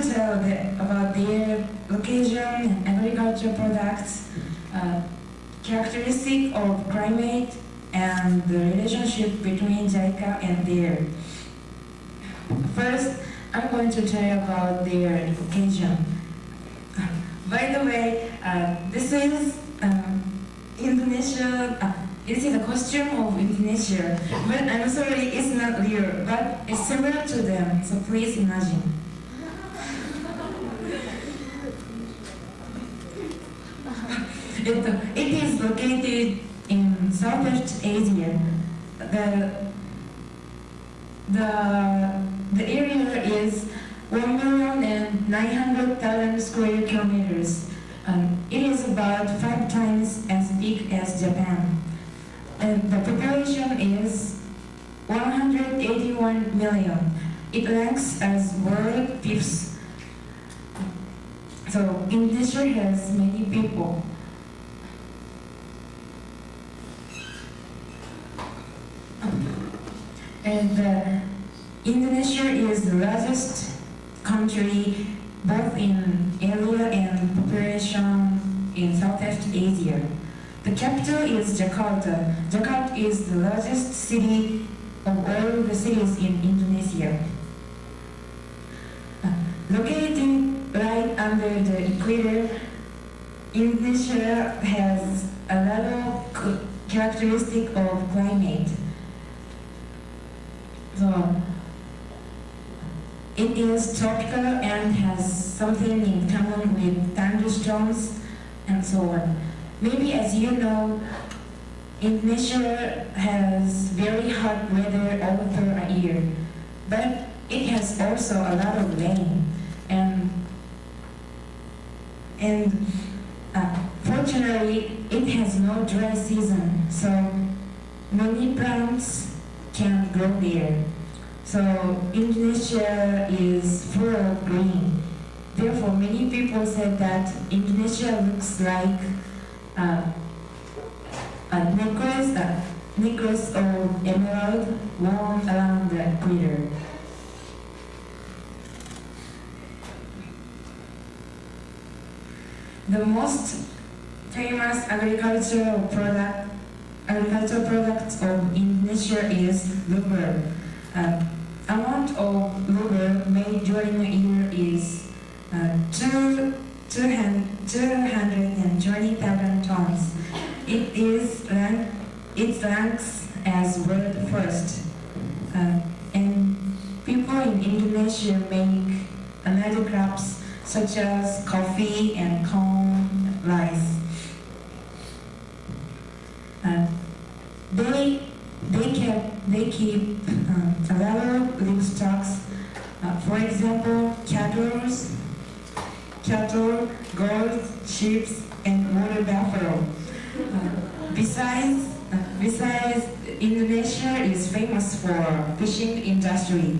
to tell about their location, agricultural products, characteristic of climate, and the relationship between JICA and their. First, I'm going to tell you about their location. By the way, this is Indonesia. This is a costume of Indonesia, but I'm sorry, it's not real, but it's similar to them, so please imagine. It is located in Southeast Asia. The area is 1,900,000 square kilometers. It is about 5 times as big as Japan. And the population is 181 million. It ranks as world fifth. So Indonesia has many people. And Indonesia is the largest country both in area and population in Southeast Asia. The capital is Jakarta. Jakarta is the largest city of all the cities in Indonesia. Located right under the equator, Indonesia has a lot of characteristic of climate. So it is tropical and has something in common with thunderstorms and so on. Maybe as you know, Indonesia has very hot weather all through a year, but it has also a lot of rain. And fortunately, it has no dry season, so many plants can grow there. So Indonesia is full of green. Therefore, many people said that Indonesia looks like a necklace of emerald worn around the equator. The most famous agricultural product of Indonesia is rubber. Amount of rubber made during a year is 220,000 tons. It ranks as world first. And people in Indonesia make another crops such as coffee and corn, rice. They keep a lot of livestock. For example, cattle, goats, sheep, and water buffalo. Besides, Indonesia is famous for fishing industry.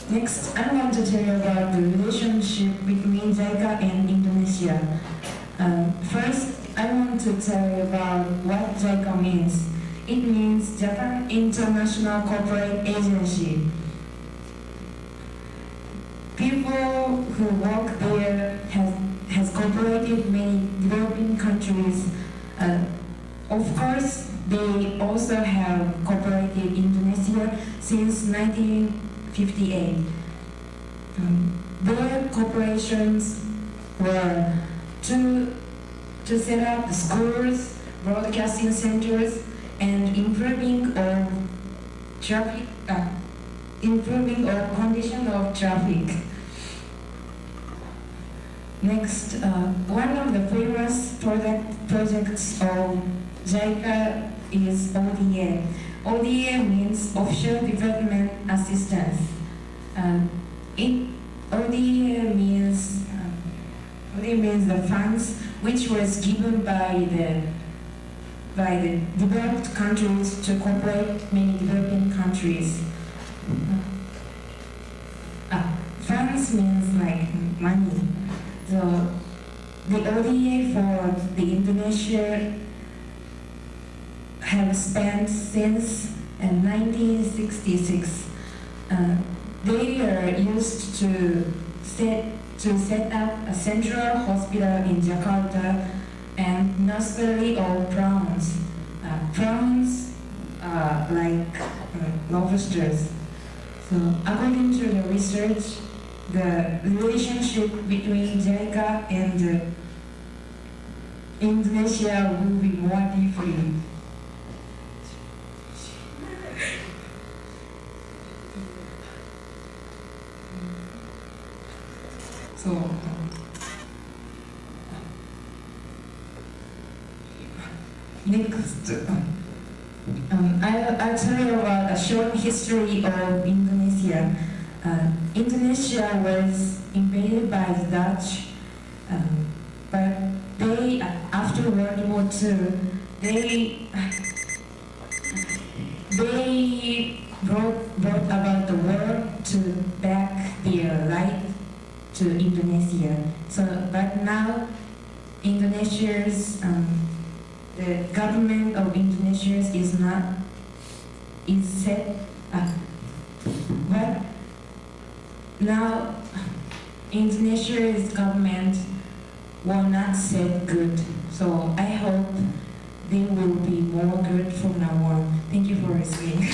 Next, I want to tell you about the relationship between JICA and Indonesia. First, I want to tell you about what JICA means. It means Japan International Corporate Agency. People who work there has cooperated many developing countries. Of course, they also have cooperated Indonesia since 1958. Their corporations were to set up schools, broadcasting centers, and improving our condition of traffic. Next, one of the famous projects of JICA is ODA. ODA means Offshore Development Assistance. ODA means the funds which was given by the developed countries to cooperate many developing countries. Funds means like money. So the ODA for the Indonesia have spent since in 1966. They are used to set up a central hospital in Jakarta and nursery of prawns. Prawns are like lobsters. So according to the research, the relationship between JICA and Indonesia will be more deeply. So, next, I'll tell you about a short history of Indonesia. Indonesia was invaded by the Dutch, but they, after World War II, they brought about the war to back their right to Indonesia. So, but now Indonesia's the government of Indonesia is set up. But now Indonesia's government will not set good. So I hope they will be more good from now on. Thank you for listening.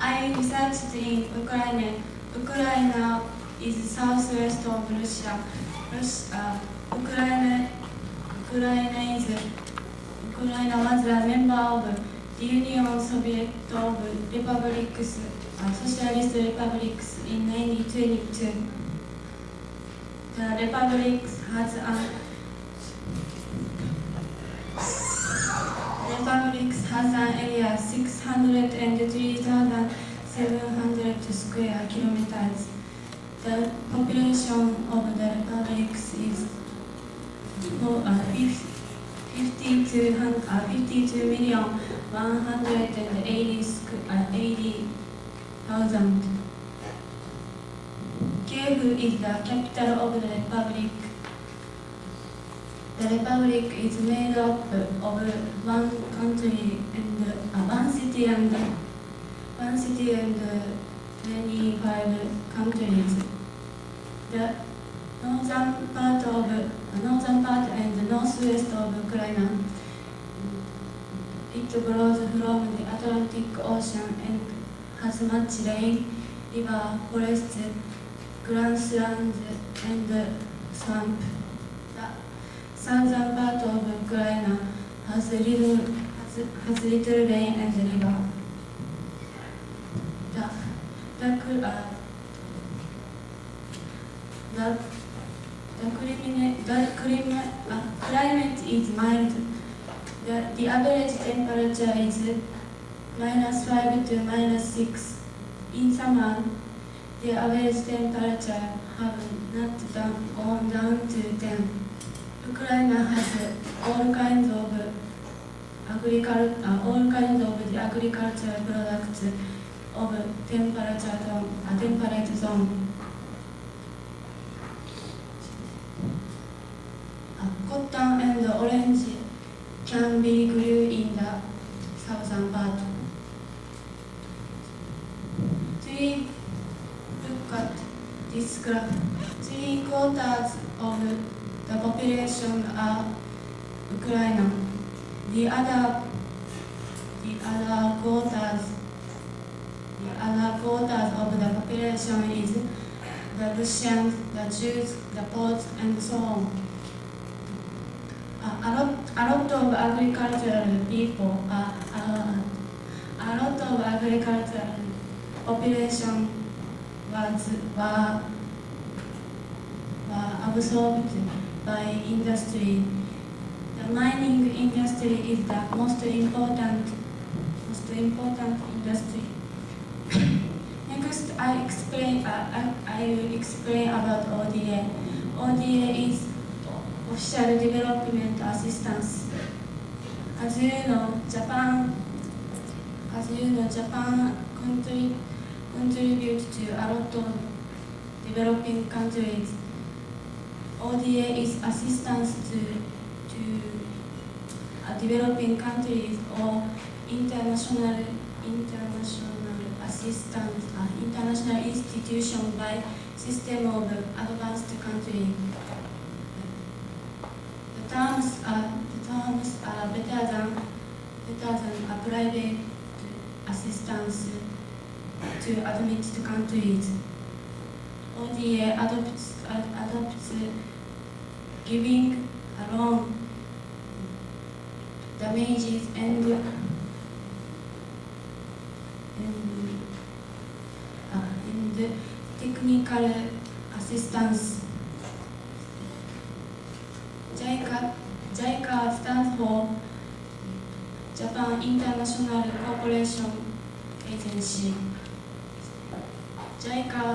I researched in Ukraine. Ukraine is southwest of Russia. Ukraine was a member of the Union Soviet of Republics, Socialist Republics in 1922. The Republic has an area 603,700 square kilometers. The population of the Republic is 52,180,000. Kiev is the capital of the Republic. The Republic is made up of one country and one city and 25 countries. The northern part and the northwest of Ukraine, it grows from the Atlantic Ocean and has much rain, river, forests, grasslands, and swamp. The southern part of Ukraine has little rain and river. The climate is mild. The average temperature is -5 to -6. In summer, the average temperature have not gone down to 10. Ukraine has all kinds of the agricultural products of temperate zone. Cotton and orange can be grew in the southern part. Look at this graph. 3/4 of the population are Ukrainian. The other quarters of the population is the Russians, the Jews, the Poles, and so on. A lot of agricultural people, a lot of agricultural population were absorbed by industry. The mining industry is the most important industry. Next, I will explain about ODA. ODA is Official Development Assistance. As you know, Japan contributes to a lot of developing countries. ODA is assistance to developing countries or international assistance, international institution by system of advanced country. The terms are better than a private assistance to admitted countries. ODA adopts giving a loan damages and technical assistance. JICA stands for Japan International Cooperation Agency. JICA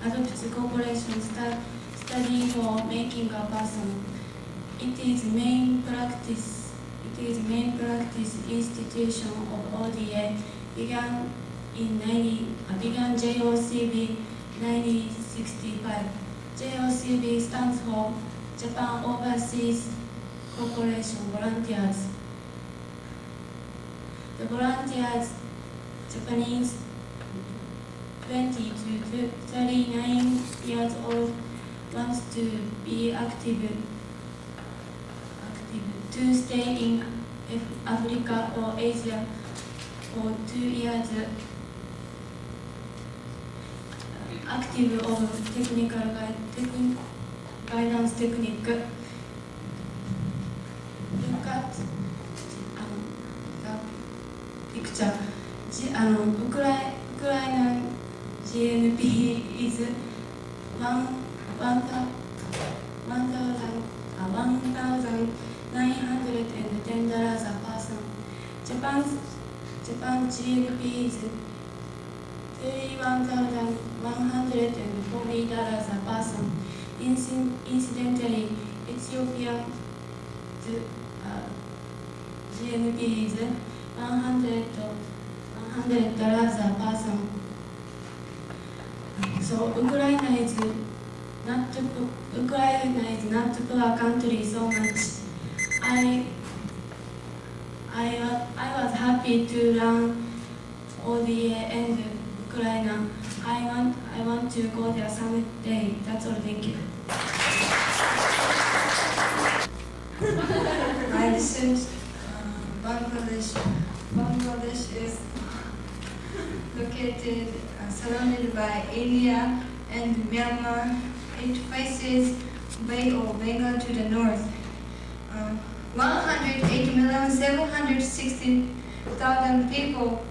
adopts cooperation study for making a person. It is main practice institution of ODA began JOCB 1965. JOCB stands for Japan Overseas Cooperation Volunteers. The volunteers, Japanese 20 to 39 years old, wants to be active to stay in Africa or Asia for 2 years, active of technical guidance technique. Look at the picture. Ukrainian GNP is $1,910 a person. Japan's GNP is $31,140 a person. Incidentally, Ethiopian GNP is $100 a person. So Ukraine is not a poor country so much. I was happy to learn ODA and Ukraine. I want to go there someday. That's all. Thank you. I listened Bangladesh. Bangladesh is located surrounded by India and Myanmar. It faces Bay of Bengal to the north. 108,760,000 people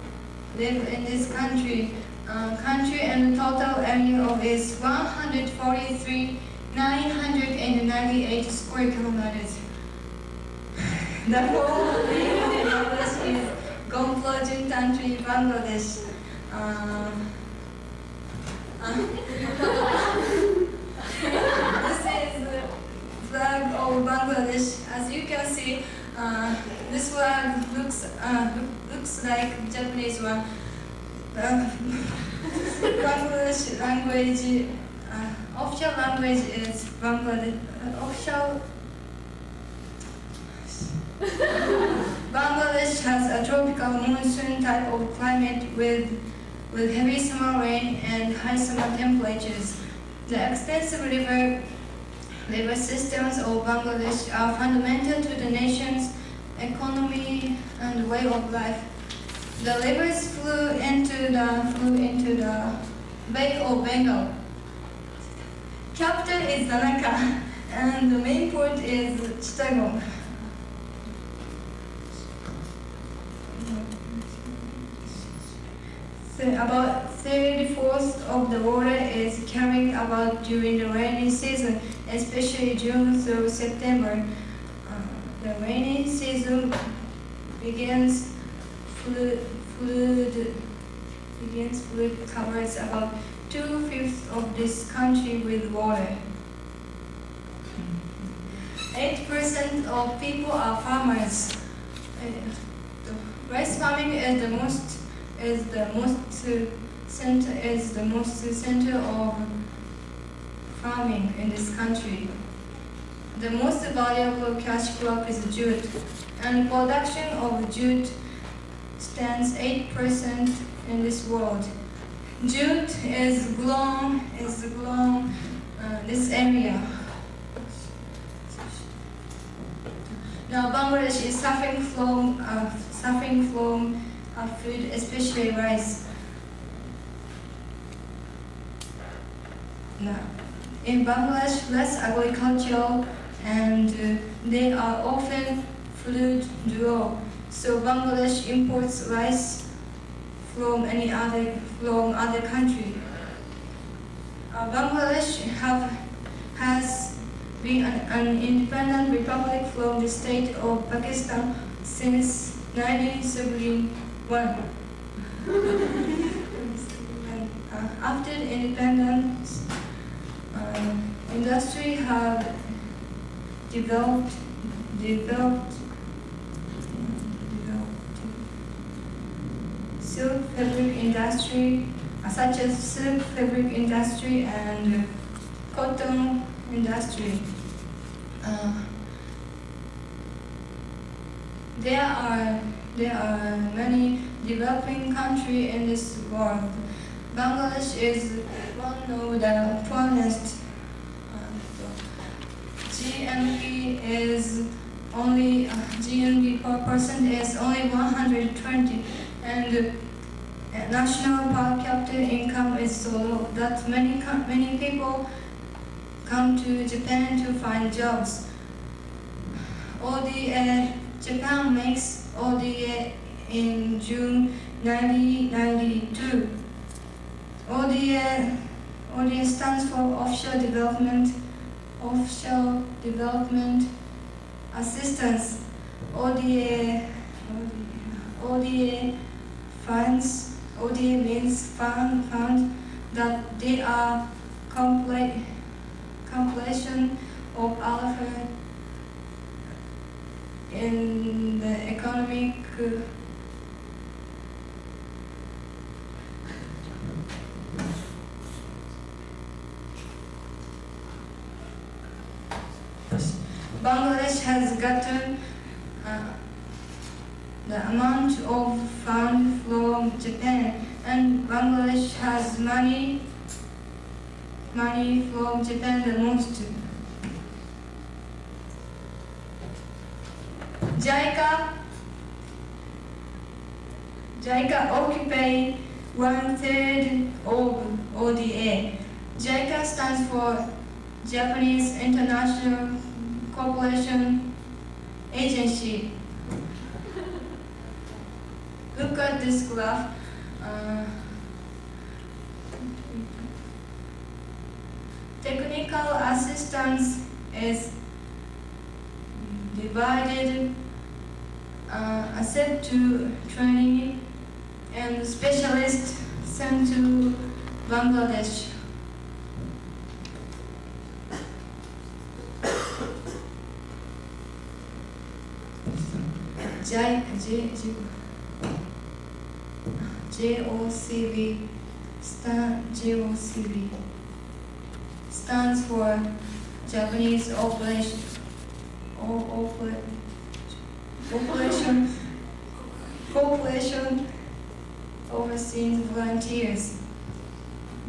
live in this country. And the total area of is 143,998 square kilometers. The whole name of Bangladesh is Gomplojin country, Bangladesh. This is the flag of Bangladesh. As you can see, this flag looks like Japanese one. Bangladesh language, official language is Bangladesh. Bangladesh has a tropical monsoon type of climate with heavy summer rain and high summer temperatures. The extensive river systems of Bangladesh are fundamental to the nation's economy and way of life. The rivers flew into the Bay of Bengal. Capital is Dhanaka, and the main port is Chittagong. So about 3/4 of the water is carried about during the rainy season, especially June through September. The rainy season begins flood covers about 2/5 of this country with water. 8% of people are farmers. Rice farming is the most center is the most center of farming in this country. The most valuable cash crop is jute, and production of jute stands 8% in this world. Jute is grown this area. Now Bangladesh is suffering from food, especially rice. Now, in Bangladesh, less agricultural, and they are often food drought. So Bangladesh imports rice from other country. Bangladesh has been an independent republic from the state of Pakistan since 1971. After independence, industry have developed silk fabric industry, such as silk fabric industry and cotton industry. There are many developing countries in this world. Bangladesh is one of the poorest. GNP per person is only 120, and national per capita income is so low that many people come to Japan to find jobs. Japan makes ODA in June 1992. ODA stands for Offshore Development Assistance. ODA means fund that they are completion of alpha in the economic Bangladesh has gotten the amount of fund from Japan, and Bangladesh has money from Japan the most. JICA occupies 1/3 of ODA. JICA stands for Japanese International Cooperation Agency. Look at this graph. Technical assistance is divided asset to training and specialists sent to Bangladesh. JOCB stands for Japanese Cooperation Overseas Volunteers.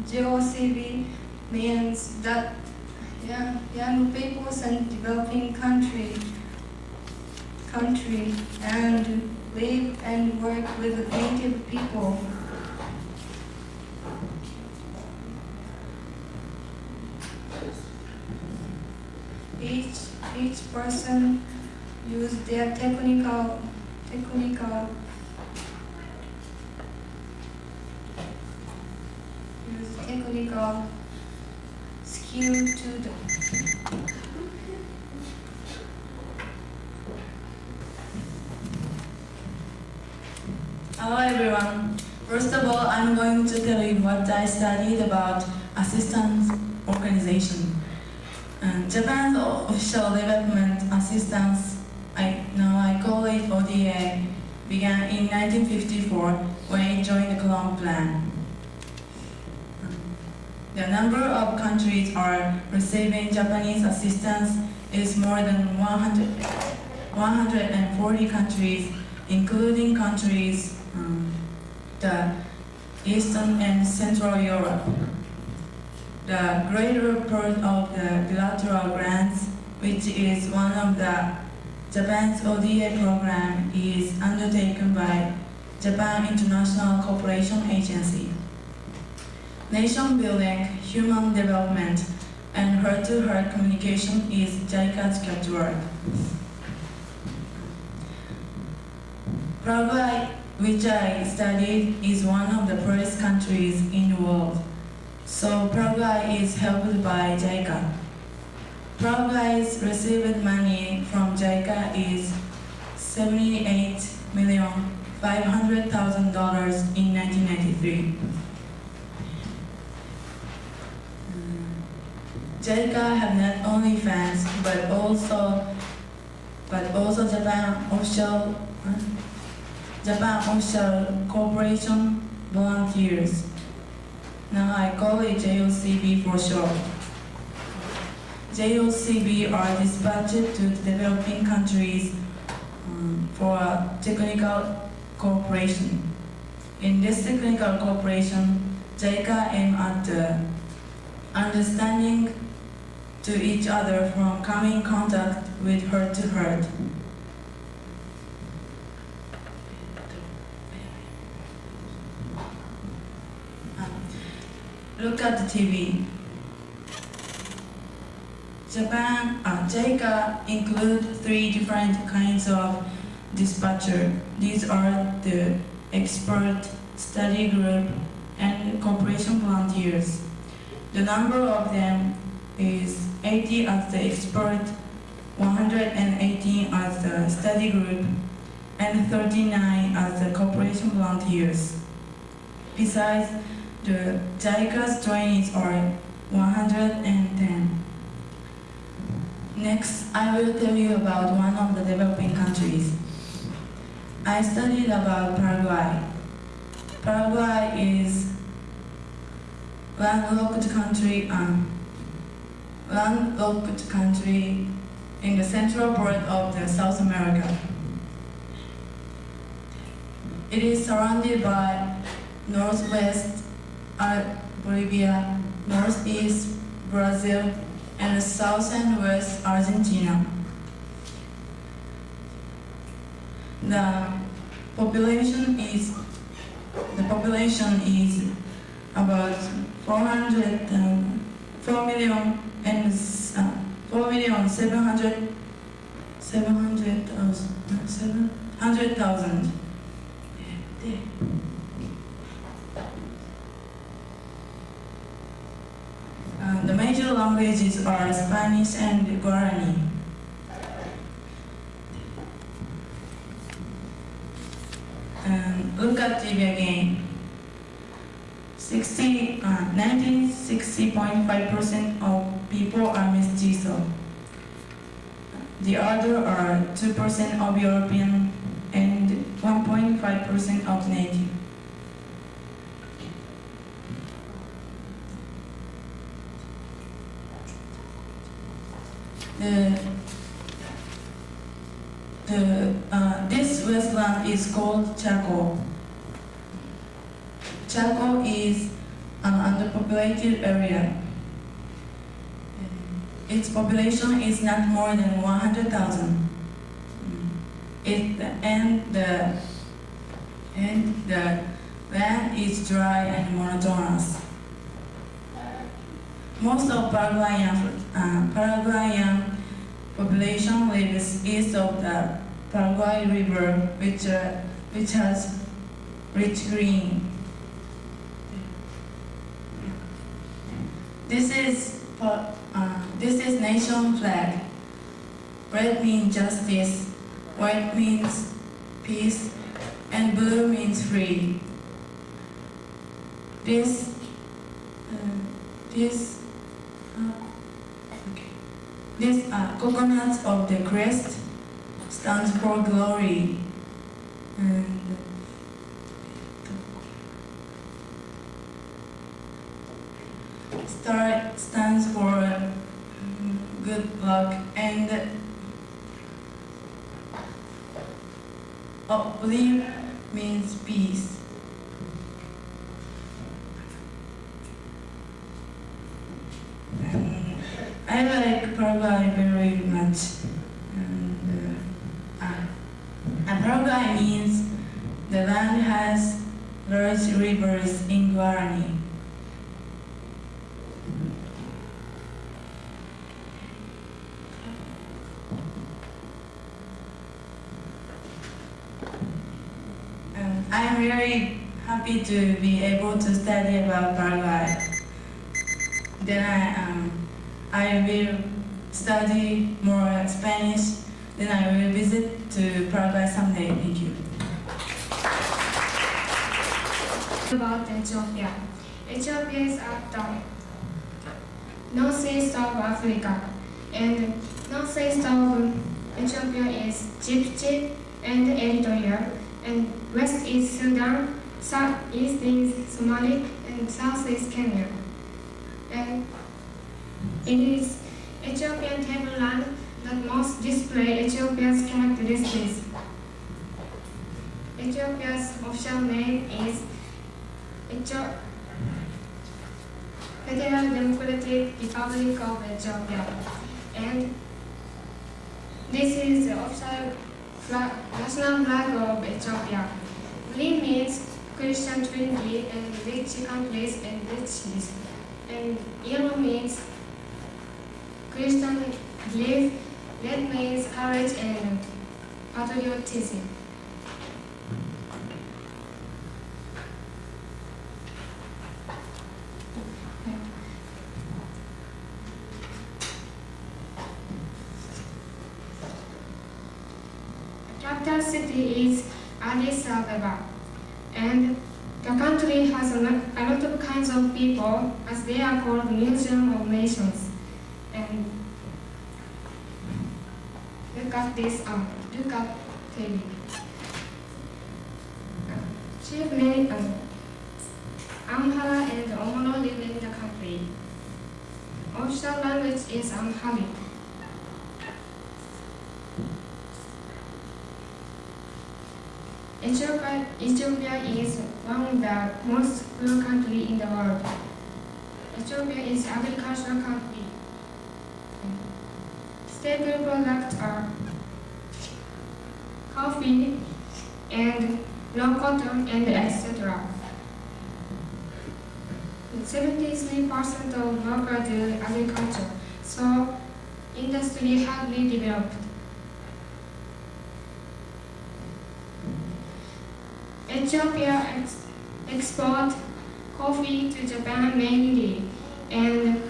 JOCB means that young people in developing country and live and work with native people. Each person use their technical skill to the Hello everyone. First of all, I'm going to tell you what I studied about assistance organization. Japan's official development assistance, I call it ODA, began in 1954 when it joined the Colombo Plan. The number of countries are receiving Japanese assistance is more than 140 countries, including countries the Eastern and Central Europe. The greater part of the bilateral grants, which is one of the Japan's ODA program, is undertaken by Japan International Cooperation Agency. Nation building, human development, and heart-to-heart communication is JICA's catchword. Paraguay, which I studied, is one of the poorest countries in the world. So Paraguay is helped by JICA. Paraguay's received money from JICA is $78,500,000 in 1993. JICA have not only fans but also Japan Offshore Corporation volunteers. Now I call it JOCB for short. JOCB are dispatched to developing countries for technical cooperation. In this technical cooperation, JICA aim at understanding to each other from coming contact with heart to heart. Look at the TV. JICA include 3 different kinds of dispatcher. These are the expert, study group, and cooperation volunteers. The number of them is 80 as the expert, 118 as the study group, and 39 as the cooperation volunteers. Besides, the JICA's trainees are 110. Next, I will tell you about one of the developing countries. I studied about Paraguay. Paraguay is landlocked country in the central part of the South America. It is surrounded by northwest Bolivia, northeast Brazil, and south and west Argentina. The population is about 4,700,000. The major languages are Spanish and Guarani. And look at TV again. 60.5% of people are mestizo. The other are 2% of European and 1.5% of native. This wasteland is called Chaco. Chaco is an underpopulated area. Its population is not more than 100,000. And the land is dry and monotonous. Most of Paraguayan population lives east of the Paraguay River, which has rich green. This is nation flag. Red means justice, white means peace, and blue means free. These coconuts of the crest stands for glory. And star stands for good luck, and olive means peace. I like Paraguay very much. And Paraguay means the land has large rivers in Guarani. I am very happy to be able to study about Paraguay. Then I will study more Spanish. Then I will visit to Paraguay someday. Thank you. About Ethiopia. Ethiopia is at the northeast of Africa, and northeast of Ethiopia is Djibouti and Eritrea, and west is Sudan, southeast is Somalia, and south is Kenya. And it is Ethiopian tableland that most display Ethiopia's characteristics. Ethiopia's official name is Federal Democratic Republic of Ethiopia, and this is the official national flag of Ethiopia. Green means Christian Trinity and rich countries and riches, and yellow means Christian belief. Red means courage and patriotism. Capital city is Addis Ababa, and the country has a lot of kinds of people, as they are called Museum of Nations. And look at this, look at TV. Chief name Amhara and Omoro live in the country. Official language is Amharic. Ethiopia is one of the most poor countries in the world. Ethiopia is an agricultural country. Staple products are coffee and raw cotton and etc. 73% of workers do agriculture, so industry hardly developed. Ethiopia export coffee to Japan mainly, and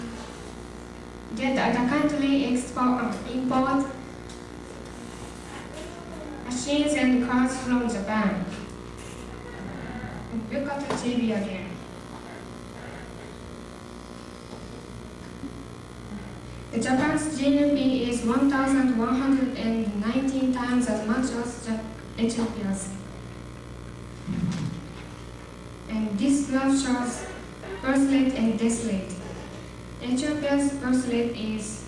the country import machines and cars from Japan. Look at the TV again. Japan's GDP is 1,119 times as much as Ethiopia's. And this graph shows birth rate and death rate. Ethiopia's birth rate is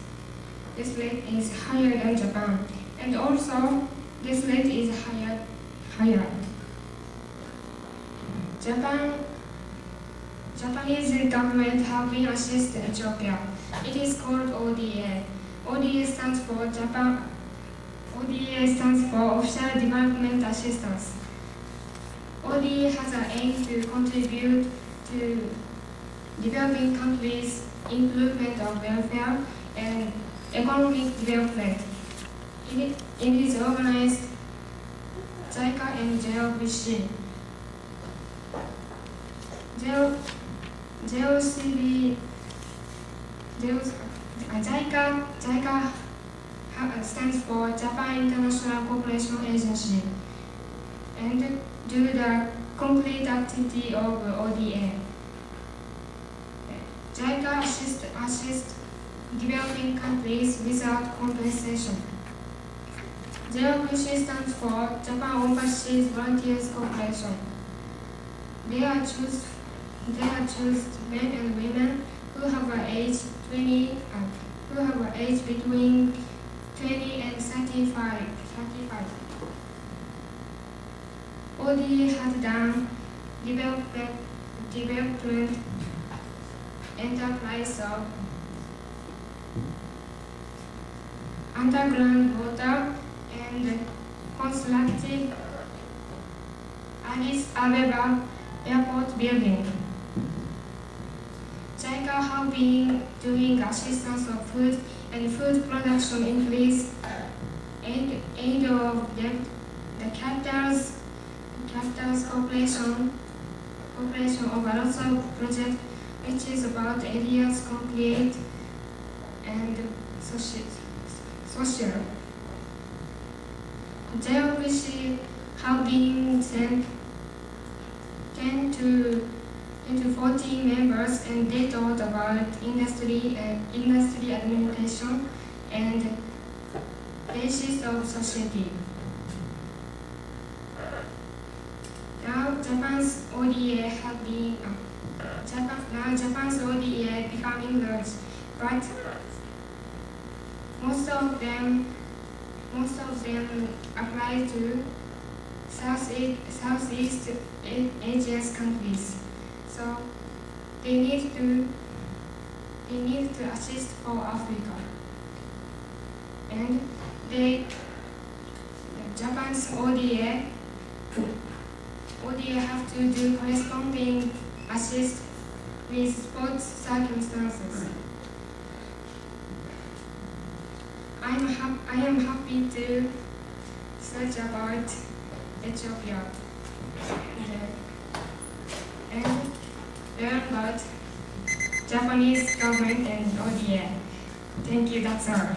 higher than Japan, and also death rate is higher. Japanese government have been assisting Ethiopia. It is called ODA. ODA stands for Official Development Assistance. ODA has an aim to contribute to developing countries' improvement of welfare and economic development. It is organized JICA and JOCB. JICA stands for Japan International Cooperation Agency, and do the complete activity of ODA. JICA assists developing countries without compensation. JOCB stands for Japan Overseas Volunteers Corporation. They are chosen men and women who have an age 20 who have an age between 20 and 35. ODA has done development enterprise of underground water and constructed Addis Ababa airport building. JICA have been doing assistance of food and food production increase aid of the capitals cooperation of a lot of project which is about areas concrete and social. JOPC have been sent 10 to 14 members and they taught about industry administration and basis of society. Now Japan's ODA have been Japan's ODA becoming large, but most of them apply to Southeast Asian countries. So they need to assist for Africa. And Japan's ODA have to do corresponding assist with sports circumstances. I am happy to search about Ethiopia and learn about Japanese government and ODA. Thank you, that's all.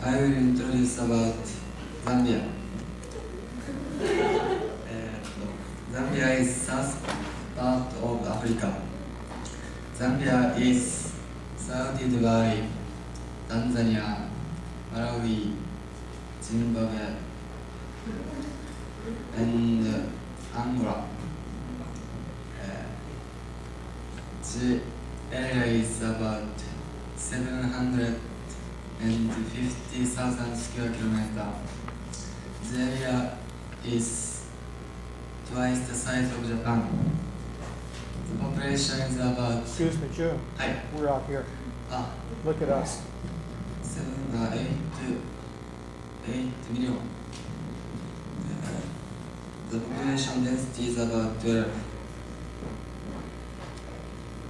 I will introduce about Zambia. Zambia is south part of Africa. Zambia is surrounded by Tanzania, Malawi, Zimbabwe, and Angola. The area is about 750,000 square kilometers. The area is twice the size of Japan. The population is about Excuse me, June. Hi. We're out here. Look at us. 8 million. The population density is about 12.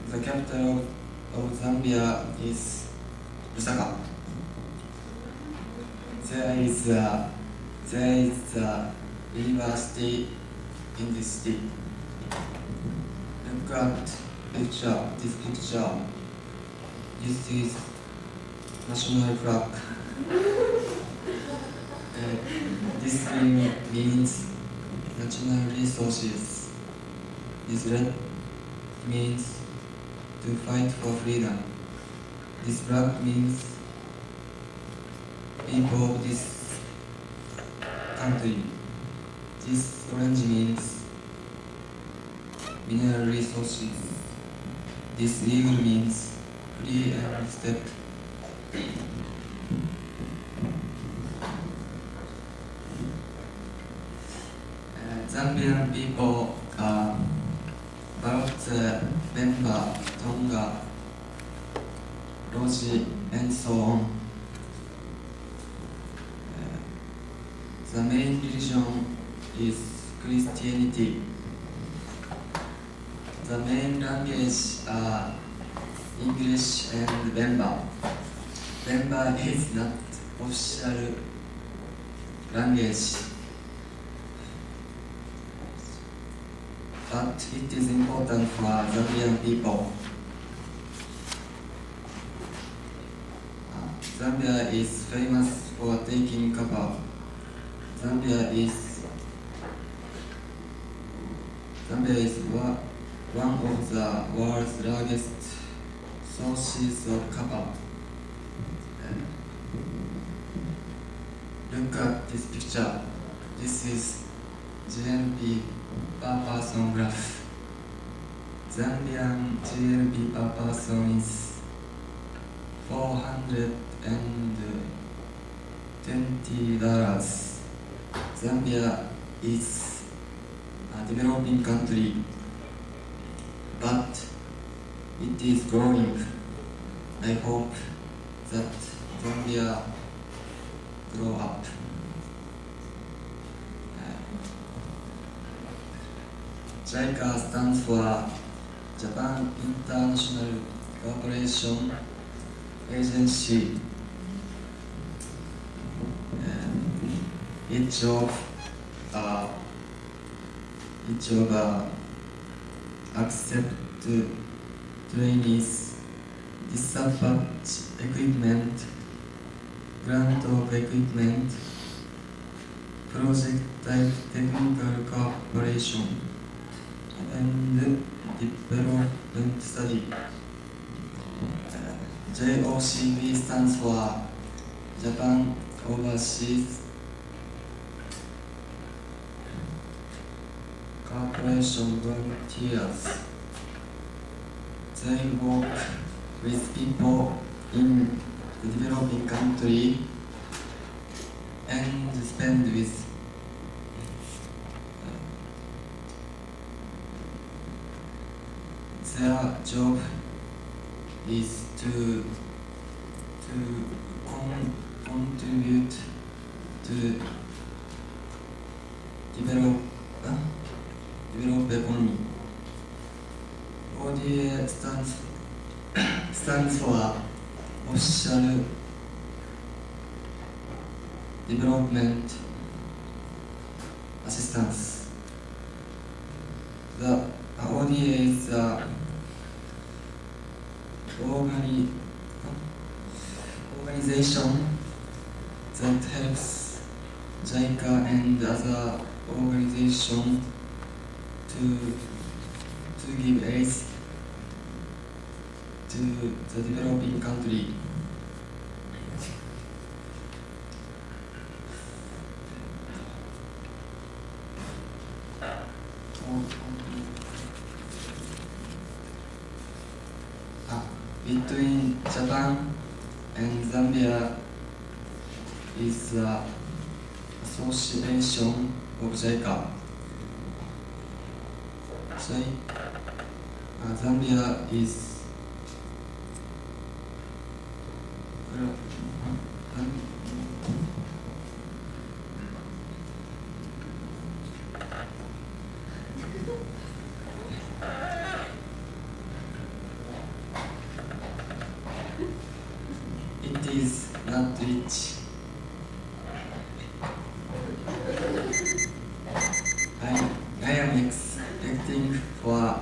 The capital of Zambia is Lusaka. There is a university in this city. Look at this picture. This is national flag. This green means national resources. This red means to fight for freedom. This black means people of this country. This orange means mineral resources. This eagle means free and respect. Zambian people are Bauta, Bemba, Tonga, Lozi, and so on. The main religion is Christianity. The main language are English and Bemba. Bemba is not official language, but it is important for Zambian people. Zambia is famous for taking copper. Zambia is one of the world's largest sources of copper. Look at this picture. This is GLP per person graph. Zambian GLP per person is $420. Zambia is a developing country, but it is growing. I hope that Zambia grow up. JICA stands for Japan International Cooperation Agency. Each of accept trainees, dispatch equipment, grant of equipment, project type technical cooperation, and development study. JOCV stands for Japan Overseas Cooperation Volunteers. They work with people in the developing country and spend with their job is to contribute to develop economy. ODA stands for Official Development Assistance. The ODA is the organization that helps JICA and other organizations to give aid to the developing country. Between Japan and Zambia is the association of JICA. Zambia is it is not rich. I am expecting for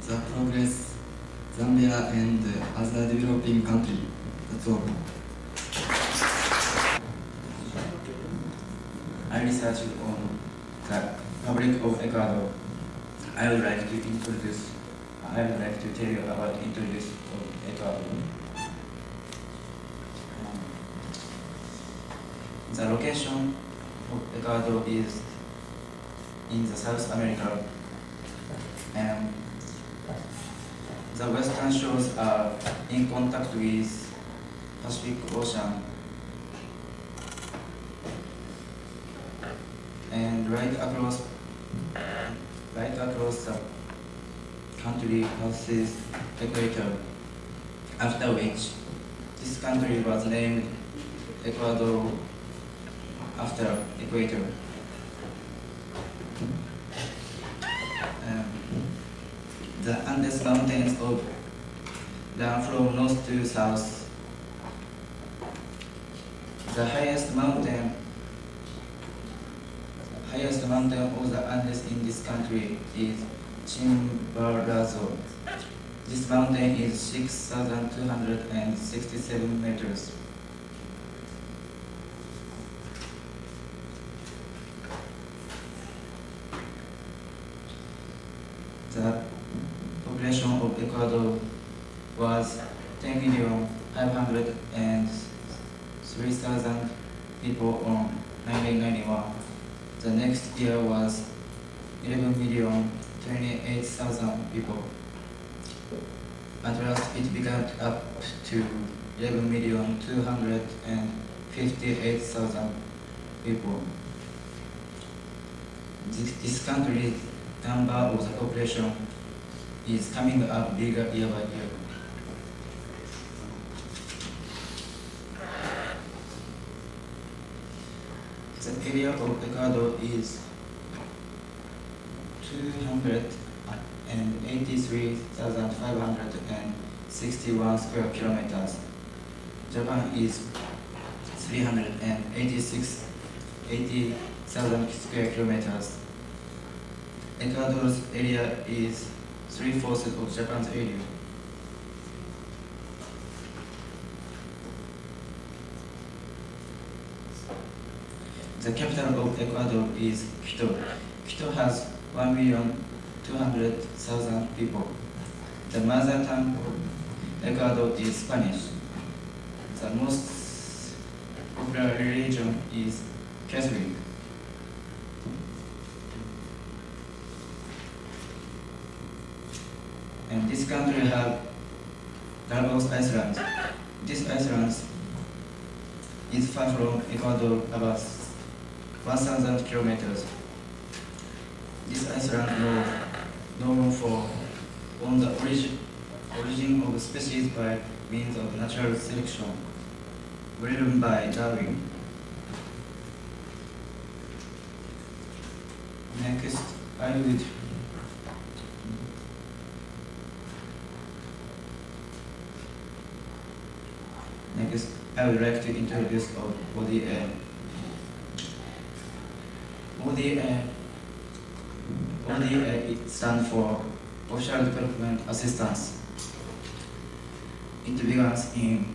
the progress Zambia and other developing country. That's all. I researched on the Republic of Ecuador. I would like to tell you about introduce of Ecuador. The location of Ecuador is in the South America, and the western shores are in contact with Pacific Ocean, and right across the country passes equator, after which this country was named Ecuador after equator. The Andes Mountains run from north to south. The highest mountain of the Andes in this country is Chimborazo. This mountain is 6,267 meters. The population of Ecuador was 10,503,000 people on 1991. The next year was 11,028,000 people. At last, it began up to 11,258,000 people. This country's number of the population is coming up bigger year by year. The area of Ecuador is 283,561 square kilometers. Japan is 380,000 square kilometers. Ecuador's area is 3/4 of Japan's area. The capital of Ecuador is Quito. Quito has 1,200,000 people. The mother tongue of Ecuador is Spanish. The most popular religion is Catholic. And this country have Galapagos Islands. This island is far from Ecuador, about 1,000 kilometers. This island known for on the origin of species by means of natural selection, written by Darwin. Next, I would like to introduce ODA. ODA it stands for Official Development Assistance. It began in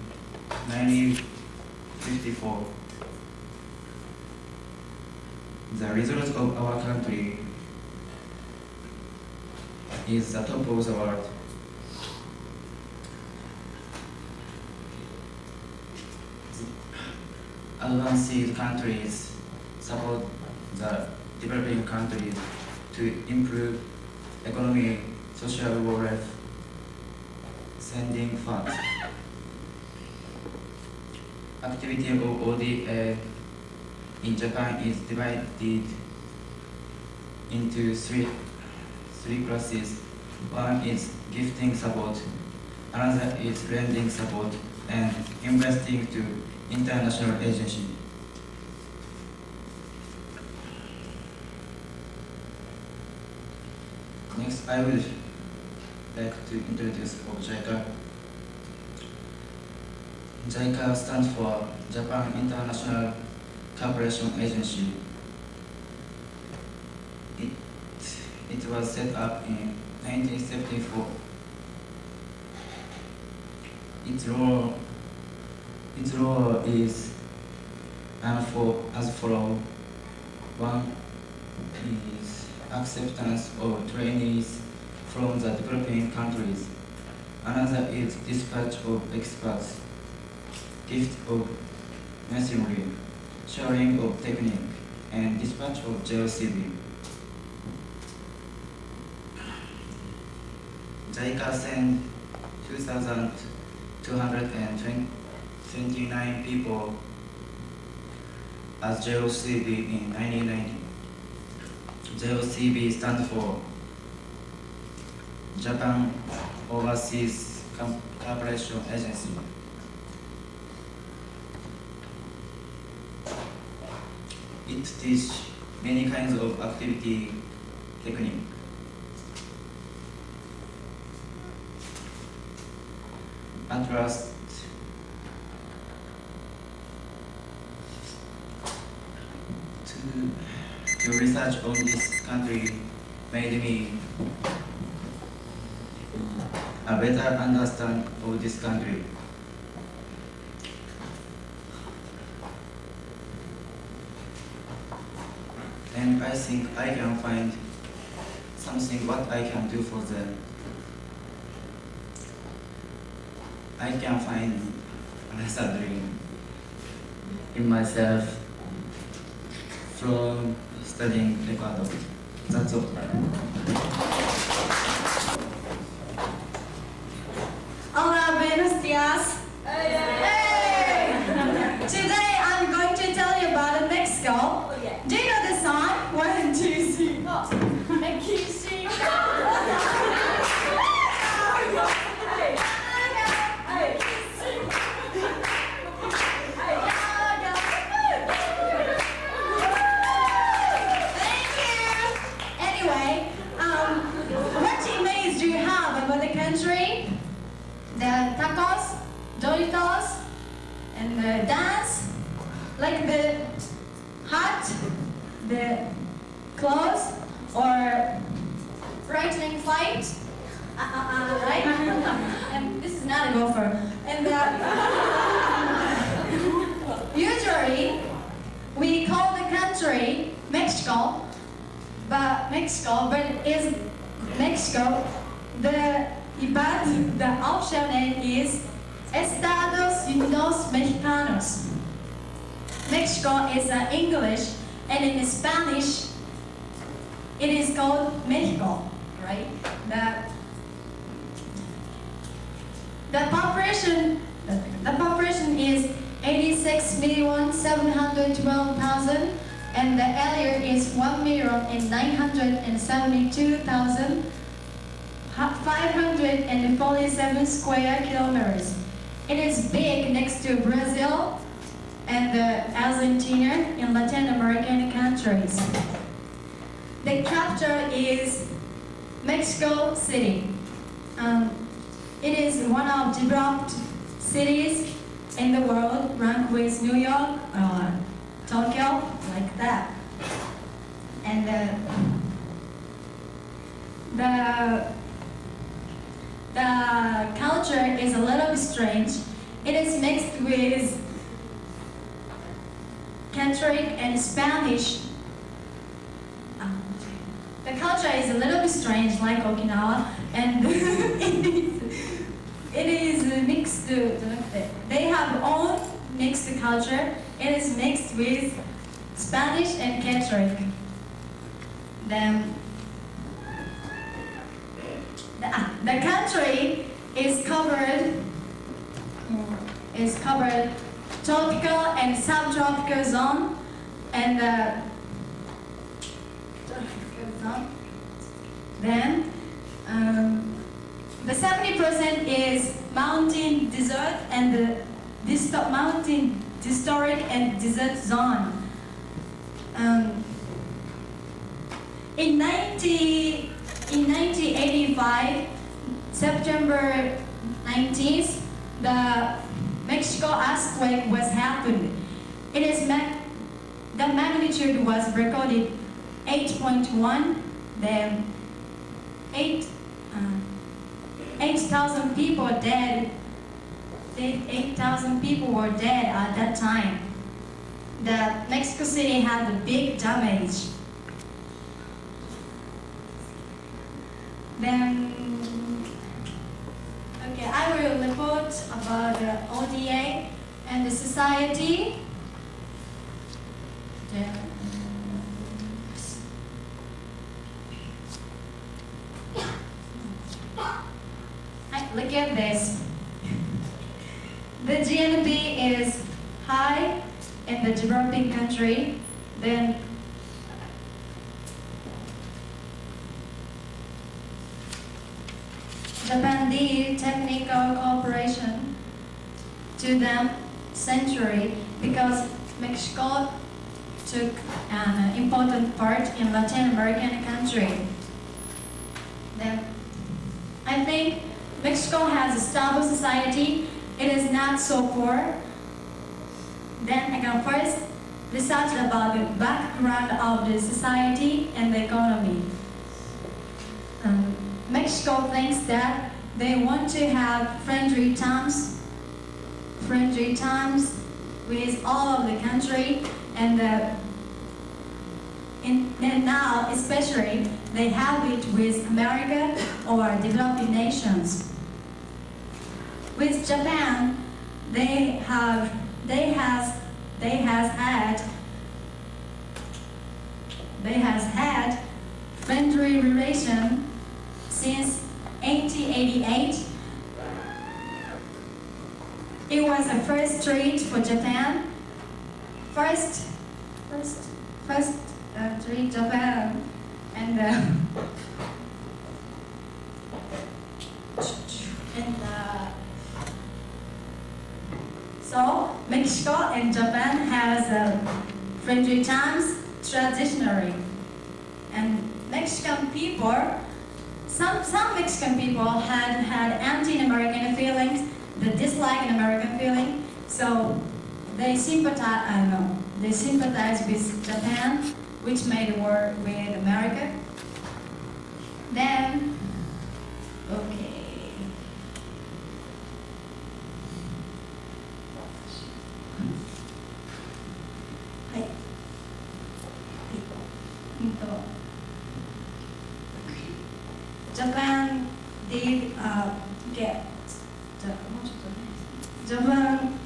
1954. The result of our country is the top of the world. Advanced countries support the developing countries to improve economy, social welfare, sending funds. Activity of ODA in Japan is divided into three classes. One is gifting support, another is lending support, and investing to international agency. Next, I would like to introduce JICA. JICA stands for Japan International Cooperation Agency. It was set up in 1974. Its role is as follows. One is acceptance of trainees from the developing countries. Another is dispatch of experts, gift of machinery, sharing of technique, and dispatch of JLCB. JICA sent 2,229 people as JLCB in 1990. JLCB stands for Japan Overseas Cooperation Agency. It teaches many kinds of activity technique. At last, to research on this country made me a better understand of this country. And I think I can find something what I can do for them. I can find another dream in myself. from studying Ecuador. That's all. Hola, buenos dias. Hey! Today I'm going to tell you about Mexico. Do you know the song? 1, 2, 3. And keep singing. Thank you. Anyway, what images do you have about the country? The tacos, Doritos, and the dance, like the hat, the clothes, or frightening fight, right? And this is not a golfer. And usually we call the country Mexico, but it is Mexico. The official name is Estados Unidos Mexicanos. Mexico is English, and in Spanish, it is called Mexico, right? The population is 86,712,000, and the area is 1,972,547 square kilometers. It is big next to Brazil and Argentina in Latin American countries. The capital is Mexico City. It is one of the developed cities in the world, ranked with New York or Tokyo, like that. And the culture is a little bit strange. It is mixed with Catholic and Spanish. The culture is a little bit strange, like Okinawa, and it is mixed. They have own mixed culture. It is mixed with Spanish and Catholic. Then the country is covered tropical and subtropical zone, and then the 70% is mountain desert and the mountain historic and desert zone. In 1985, September 19th, the Mexico earthquake was happened. It is the magnitude was recorded 8.1. Then 8,000 people dead. 8,000 people were dead at that time. The Mexico City had a big damage. Then, okay, I will report about the ODA and the society. Look at this. The GNP is high in the developing country. Then Japan did technical cooperation to them century because Mexico took an important part in Latin American country. Then I think Mexico has a stable society. It is not so poor. Then I can first research about the background of the society and the economy. Mexico thinks that they want to have friendly times with all of the country, and now especially they have it with America or developing nations. With Japan, they has had they has had friendly relation since 1888. It was the first treaty for Japan. First treaty Japan, and so Mexico and Japan has friendly times traditionally, and Mexican people, some Mexican people had anti-American feelings, they dislike American feeling, so they sympathize with Japan, which made war with America. Then, okay. Japan did get Japan.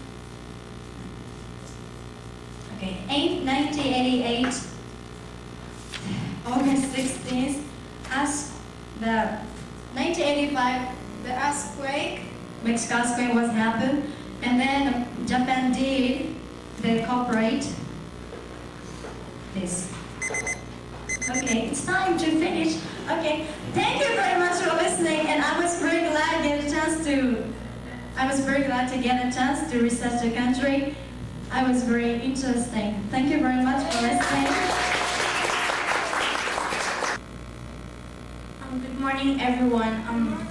Okay, 1988, August 16th, as the 1985, the earthquake, Mexico earthquake was happened, and then Japan did they cooperate this. Okay, it's time to finish. Okay, thank you very much for listening, and I was very glad to get a chance to research the country. I was very interesting. Thank you very much for listening. Good morning, everyone.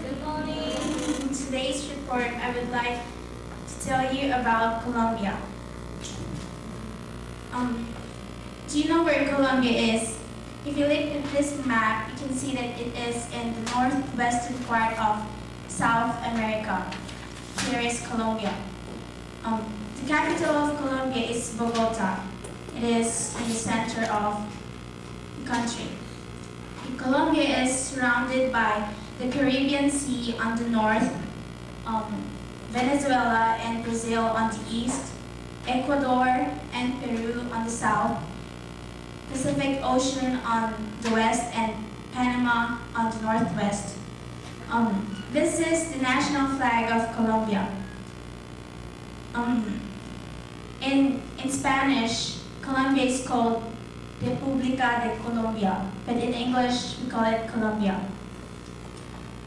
Good morning. In today's report, I would like to tell you about Colombia. Do you know where Colombia is? If you look at this map, you can see that it is in the northwestern part of South America. Here is Colombia. The capital of Colombia is Bogota. It is in the center of the country. Colombia is surrounded by the Caribbean Sea on the north, Venezuela and Brazil on the east, Ecuador and Peru on the south, Pacific Ocean on the west, and Panama on the northwest. This is the national flag of Colombia. In Spanish, Colombia is called República de Colombia, but in English we call it Colombia.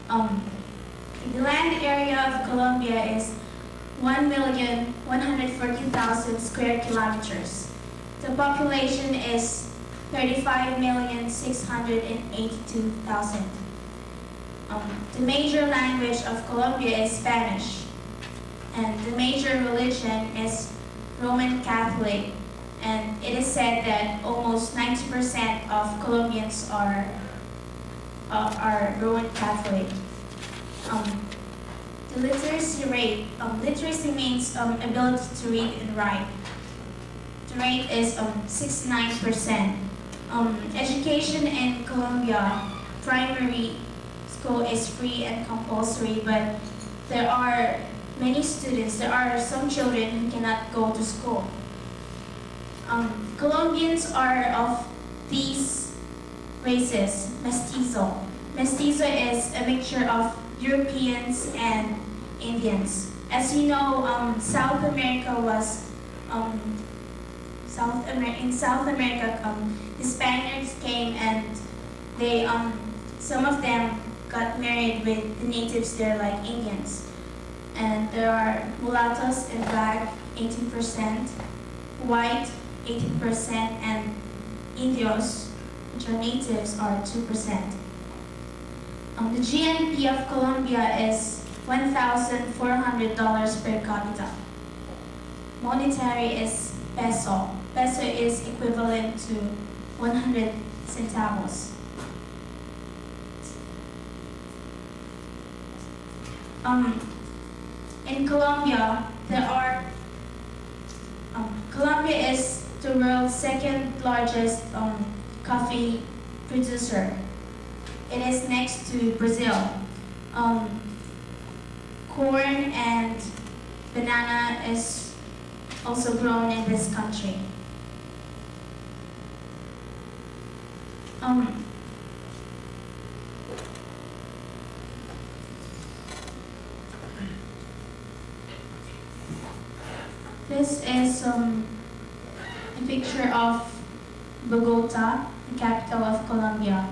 The land area of Colombia is 1,140,000 square kilometers. The population is 35,682,000. The major language of Colombia is Spanish, and the major religion is Roman Catholic, and it is said that almost 90% of Colombians are Roman Catholic. The literacy rate, literacy means ability to read and write. The rate is 69%. Education in Colombia, primary school is free and compulsory, but there are many students, there are some children who cannot go to school. Colombians are of these races, mestizo. Mestizo is a mixture of Europeans and Indians. As you know, South America was in South America, the Spaniards came and they some of them got married with the natives there, like Indians. And there are mulattoes and black 18%, white 18%, and Indios, which are natives, are 2%. The GNP of Colombia is $1,400 per capita. Monetary is peso. Peso is equivalent to 100 centavos. In Colombia, Colombia is the world's second largest coffee producer. It is next to Brazil. Corn and banana is also grown in this country. Um, this is a picture of Bogota, the capital of Colombia.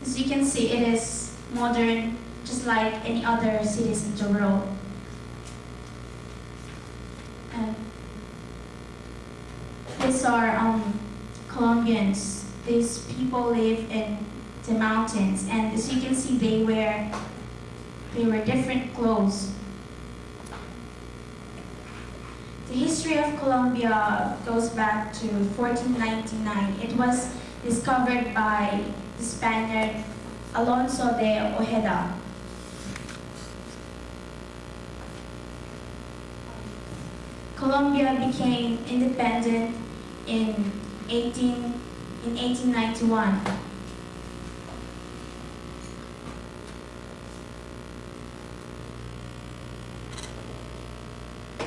As you can see, it is modern, just like any other cities in the world. And these are Colombians. These people live in the mountains, and as you can see, they wear different clothes. The history of Colombia goes back to 1499. It was discovered by the Spaniard Alonso de Ojeda. Colombia became independent in 1891.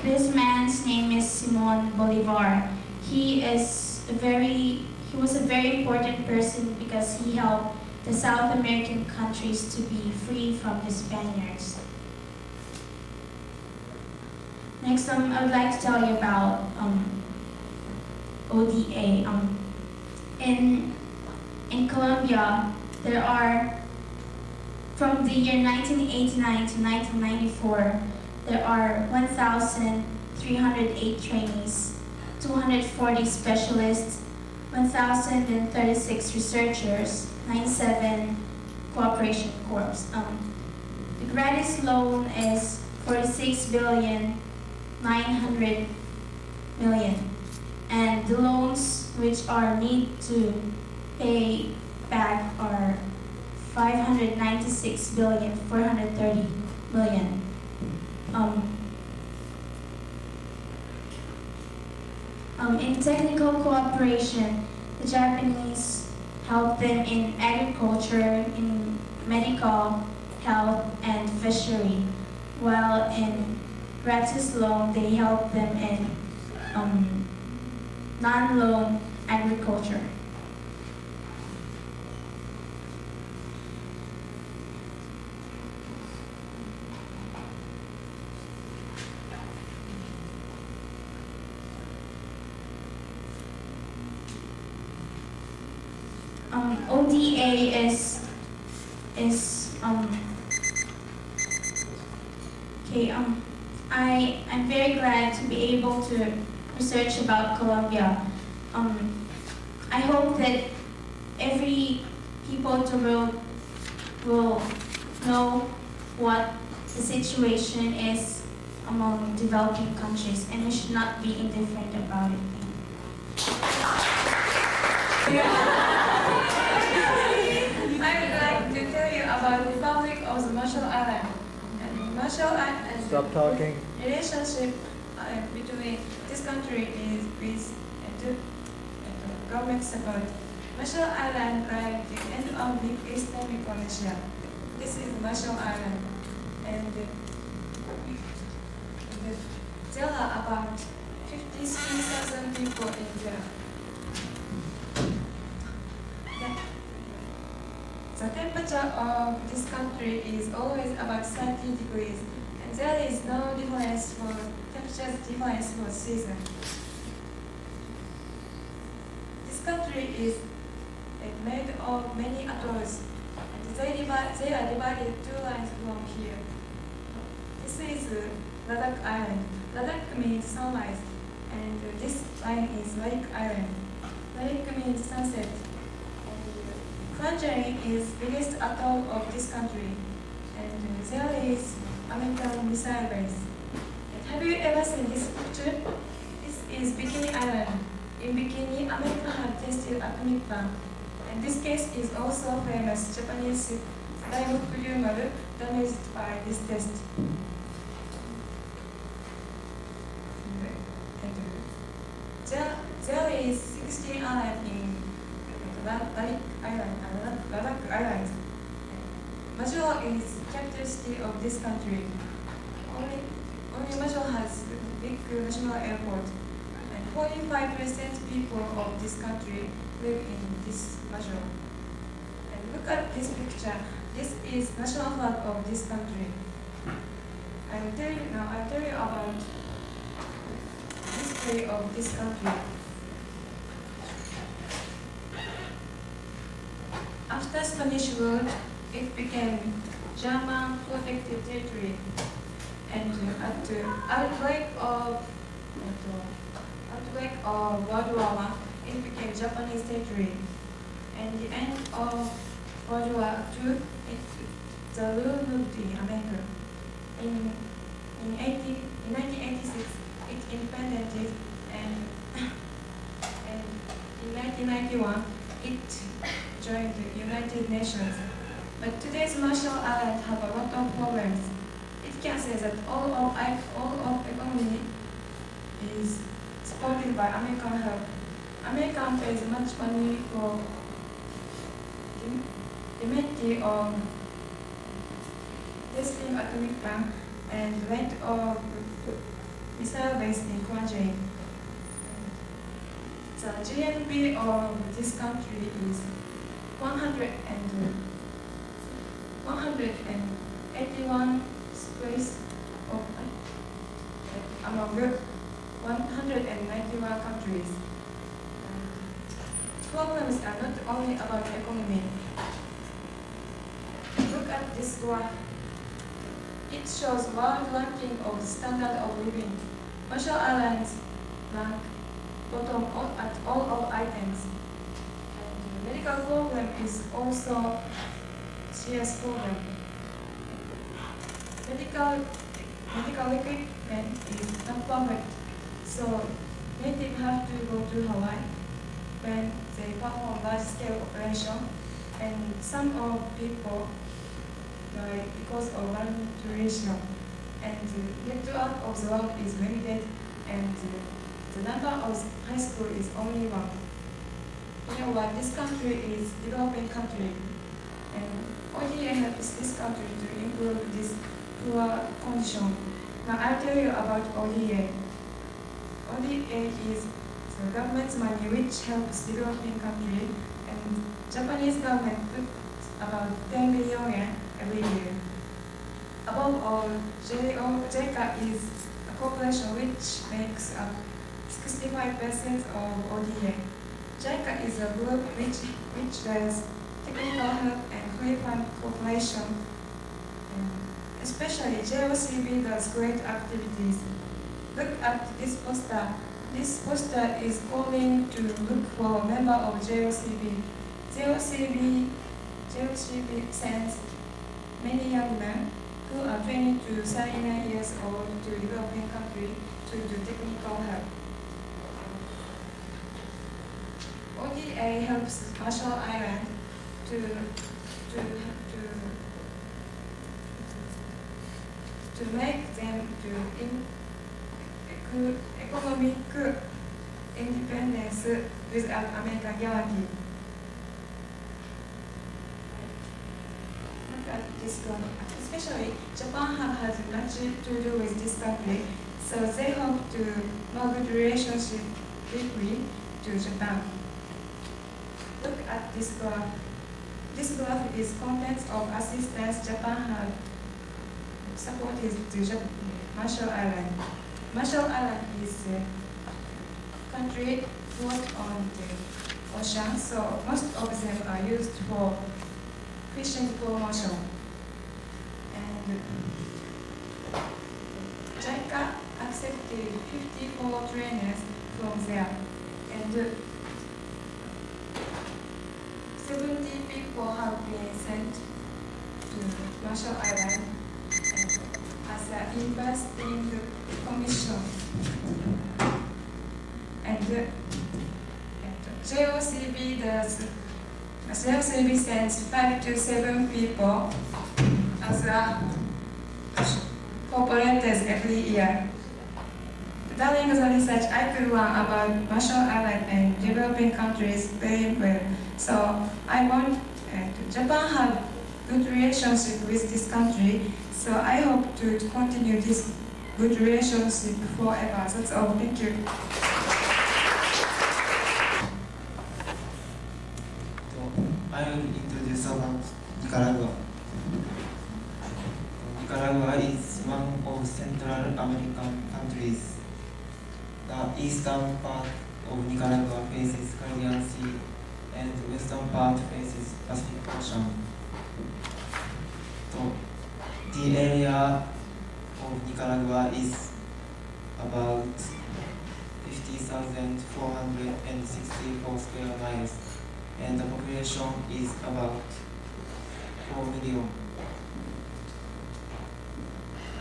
This man's name is Simon Bolivar. He was a very important person because he helped the South American countries to be free from the Spaniards. Next, I would like to tell you about ODA. In Colombia, there are, from the year 1989 to 1994, there are 1,308 trainees, 240 specialists, 1,036 researchers, 97 cooperation corps. The greatest loan is 46,900,000,000, and the loans which are need to pay back are 596,430,000,000. In technical cooperation, the Japanese help them in agriculture, in medical, health, and fishery, while in gratis loan, they help them in non-loan agriculture. ODA I'm very glad to be able to research about Colombia. I hope that every people in the world will know what the situation is among developing countries, and we should not be indifferent about it. I would like to tell you about the Republic of the Marshall Islands. And Marshall Islands. Stop talking. Relationship between this country is with government support. Marshall Islands like the end of the Eastern Micronesia. This is Marshall Island, and there are about 53,000 people in there. The temperature of this country is always about 30 degrees, and there is no difference for temperature difference for season. This country is made of many atolls, and they are divided two lines from here. This is Ladakh Island. Ladakh means sunrise, and this line is Lake Island. Lake means sunset. Kranjani is biggest atoll of this country, and there is American missile base. And have you ever seen this picture? This is Bikini Island. In Bikini, America had tested atomic bomb, and this case is also famous Japanese ship Daimoku Ryumaru damaged by this test. There is 16 islands in Ladakh Island. Majuro is capital city of this country. Only Majuro has a big national airport, and 45% people of this country live in this Majuro. Look at this picture. This is national flag of this country. I'll tell you about history of this country. After Spanish rule, it became German protected territory, and at the outbreak of World War I, it became Japanese territory. And the end of World War II, the rule moved to America. In 1986, it independed, and in 1991, it joined the United Nations. But today's Marshall Islands have a lot of problems. It can say that all of economy is supported by American help. American pays much money for the of testing atomic bomb and rent of missile base in Kwajalein. The GNP of this country is 181 space of among 191 countries. Problems are not only about economy. Look at this graph. It shows world ranking of the standard of living. Marshall Islands rank bottom at all of items. And medical problem is also serious problem. Medical equipment is not perfect, so natives have to go to Hawaii when they perform large-scale operation, and some of people die because of malnutrition, and the network of the world is limited, and the number of high school is only one. You know what? This country is developing country, and ODA helps this country to improve this poor condition. Now I'll tell you about ODA. ODA is the government's money which helps developing country, and Japanese government puts about 10 billion yen every year. Above all, JICA is a corporation which makes up 65% of ODA. JICA is a group which does technical help and free fund cooperation. Especially JOCB does great activities. Look at this poster. This poster is calling to look for a member of JOCB. JOCB sends many young men who are 20 to 39 years old to developing country to do technical help. ODA helps Marshall Island to make them to economic independence without American guarantee. Look at this one. Especially Japan has much to do with this country, so they hope to have good relationship quickly to Japan. Look at this graph. This graph is contents of assistance Japan had supported to Marshall Island. Marshall Island is a country float on the ocean, so most of them are used for fishing promotion. And JICA accepted 54 trainers from there, and 70 people have been sent to Marshall Island as an investing commission. And JOCB sends 5 to 7 people as a cooperators every year. During the research, I could learn about Marshall Island and developing countries very well. So I want Japan have good relationship with this country. So I hope to continue this good relationship forever. That's all. Thank you. I will introduce is about Nicaragua. Nicaragua is one of Central American countries. The eastern part of Nicaragua faces Caribbean Sea and the western part faces Pacific Ocean. So, the area of Nicaragua is about 50,464 square miles, and the population is about 4 million.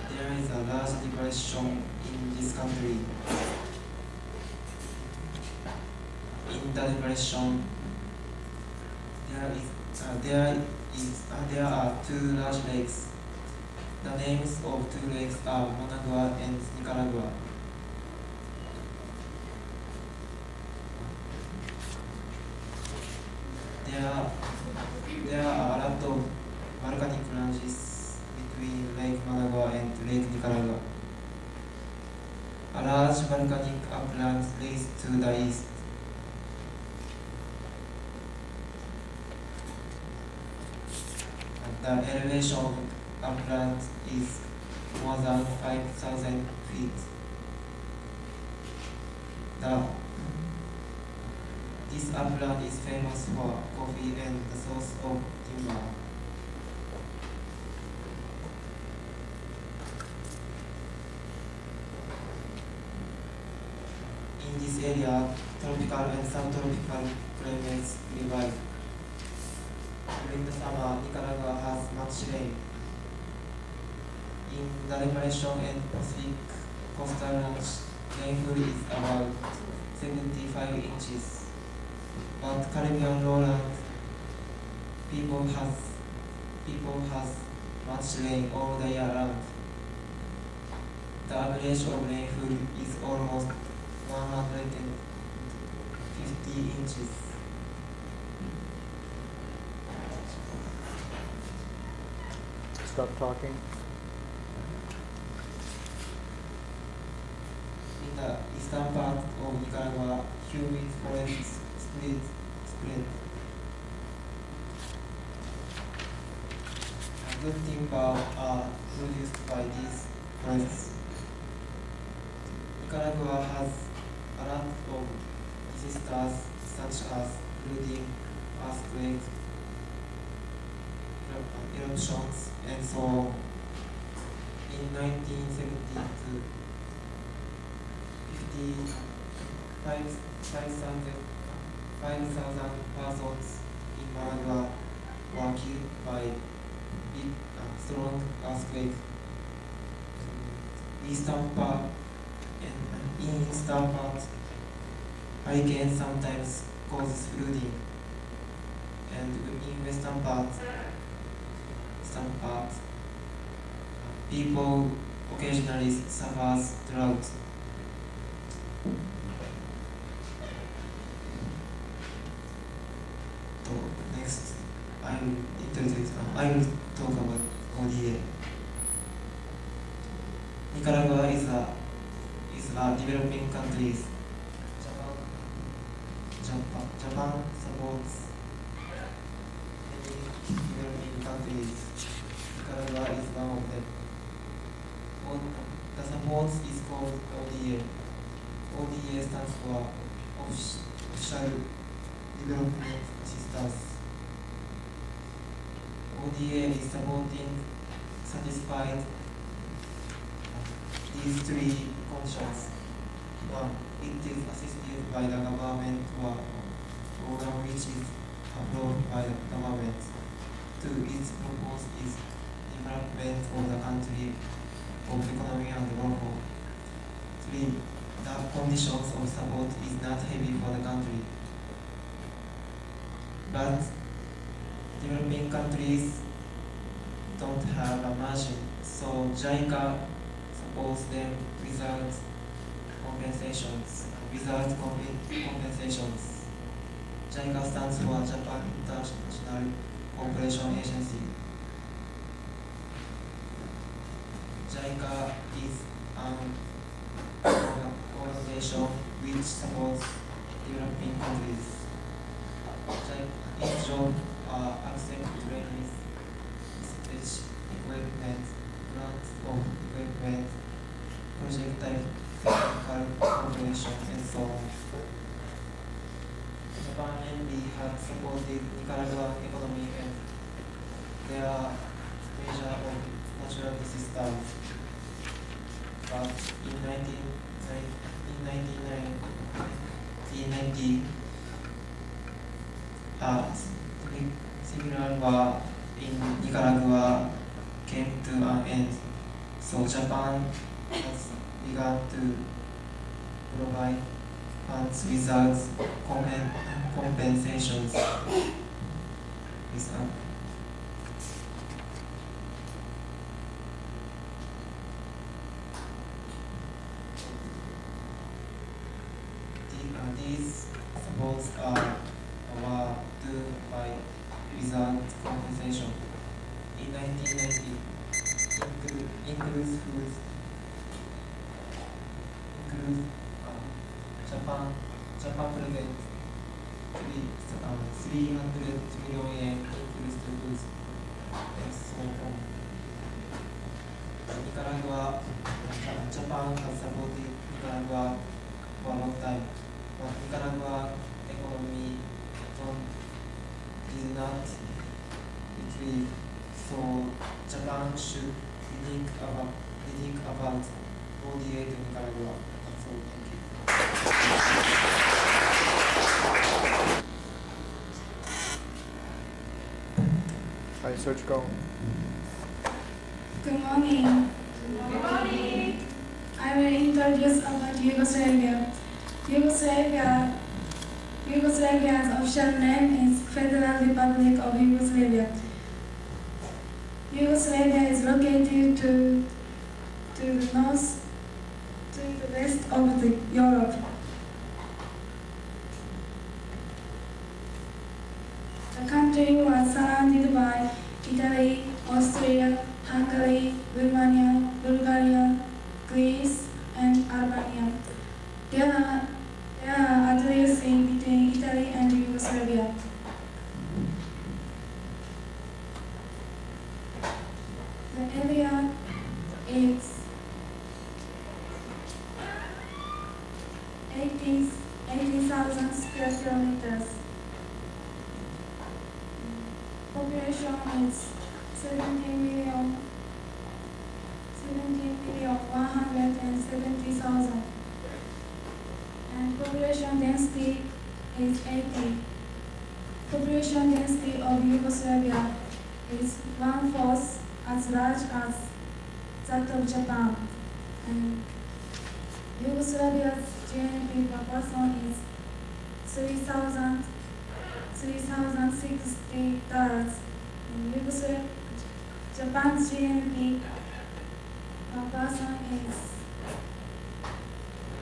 There is a large depression in this country. In the depression, there are two large lakes. The names of two lakes are Managua and Nicaragua. There are a lot of volcanic ranges between Lake Managua and Lake Nicaragua. A large volcanic upland lays to the east. The elevation of upland is more than 5,000 feet. This upland is famous for coffee and the source of timber. In this area, tropical and subtropical climates prevail. During the summer, Nicaragua has much rain. In the Depression and Pacific coastal range, rainfall is about 75 inches. But Caribbean lowland people has much rain all the year round. The average of rainfall is almost 150 inches. Stop talking. In the eastern part of Nicaragua, humid forests spread. Good timber are produced by these forests. Nicaragua has a lot of disasters such as flooding, earthquakes, eruptions, and so on. In 1972, 5,000 persons in Managua were killed by big strong earthquake. In eastern part, hurricanes sometimes cause flooding, and in western part, people occasionally suffer drought. So next, I will talk about ODA. Nicaragua is a developing country. Japan supports many developing countries. Nicaragua is one of them. The support is called ODA. ODA stands for Official Development Assistance. ODA is supporting satisfied these three conditions. One, it is assisted by the government or program which is approved by the government. Two, its purpose is development of the country, of economy and welfare. Three, the conditions of support is not heavy for the country. But developing countries don't have a margin, so JICA supports them without compensations. JICA stands for Japan International Cooperation Agency. JICA is an organization which supports developing countries. Its job are trainees, speech equipment, grants of equipment, project type, technical cooperation, and so on. Japan and B had supported Nicaraguan economy and their measure of natural disasters. But in 1990, similar war in Nicaragua came to an end, so Japan has begun to provide funds without compensations. These supports were due by without compensation. In 1990, includes Japan provided 300 million yen increase to goods and so on. Japan has supported Nicaragua for a long time, but Nicaragua economy did not retrieve, so Japan should think about ODA to Nicaragua. That's all. Thank you. Hi, Sergio. Good morning. Good morning. I will introduce about Yugoslavia. Yugoslavia's official name is Federal Republic of Yugoslavia. Yugoslavia is located to the north, to the west of Europe. The country was surrounded by Italy, Austria, Hungary, Romania, Bulgaria, Greece, and Albania. There are areas in between Italy and Yugoslavia. The area is 80,000 square kilometers. Population is 17,170,000. And population density is 80. Population density of Yugoslavia is 1/4 as large as that of Japan. And Yugoslavia's GNP per person is $3,060. Japan's GNP per person is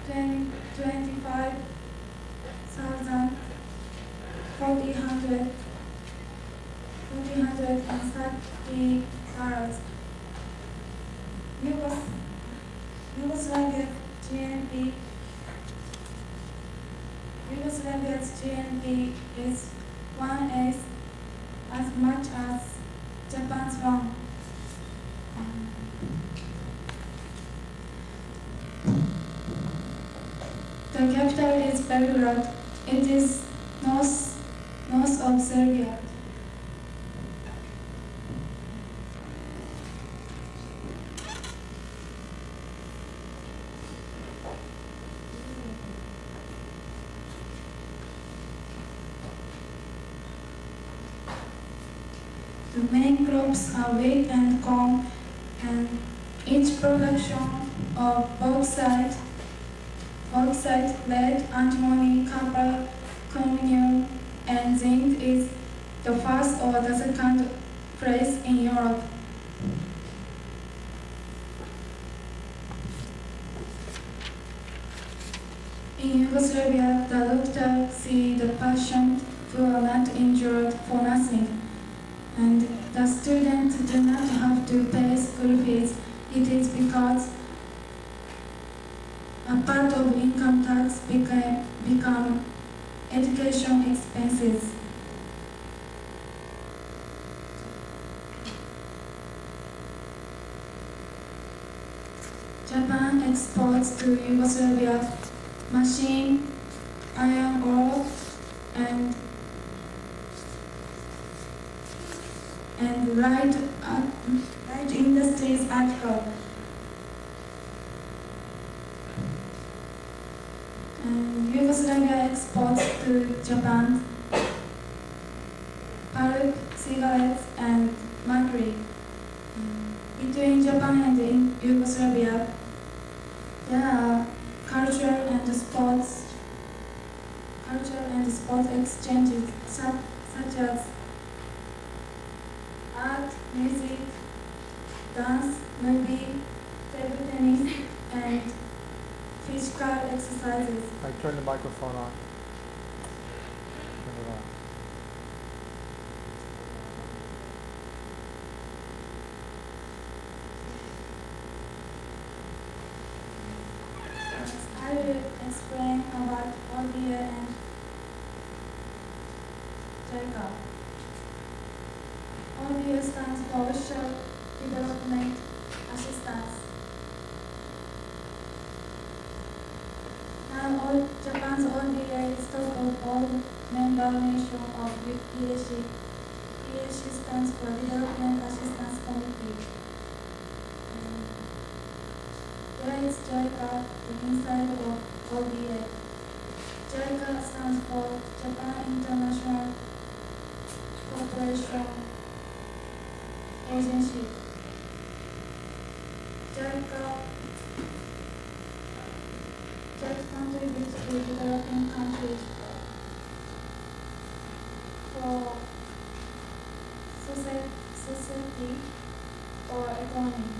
25,430 Yugoslavia's GNP is 1/8 as much as Japan's one. The capital is Belgrade. It is north of Serbia. The main crops are wheat and corn, and each production of bauxite, lead, antimony, copper, chromium, and zinc is the first or the second place in Europe. In Yugoslavia, the doctor see the patient who are not injured for nothing, and the students do not have to pay school fees. It is because a part of income tax become education expenses. Japan exports to Yugoslavia machine, iron ore, and light industries article. And Yugoslavia exports to Japan pulp, cigarettes, and mercury. Between Japan and Yugoslavia, there are cultural and sports exchanges such as art, music, dance, movie, table tennis, and physical exercises. I turn the microphone on. Turn it on. I will explain about ODA and JICA. ODA stands for Official Development Assistance. Now, Japan's ODA is top of all member nations of EAC. EAC stands for Development Assistance Committee. Where is JICA, the inside of ODA? JICA stands for Japan International Cooperation Agency. JICA contributes to developing countries for society or economy.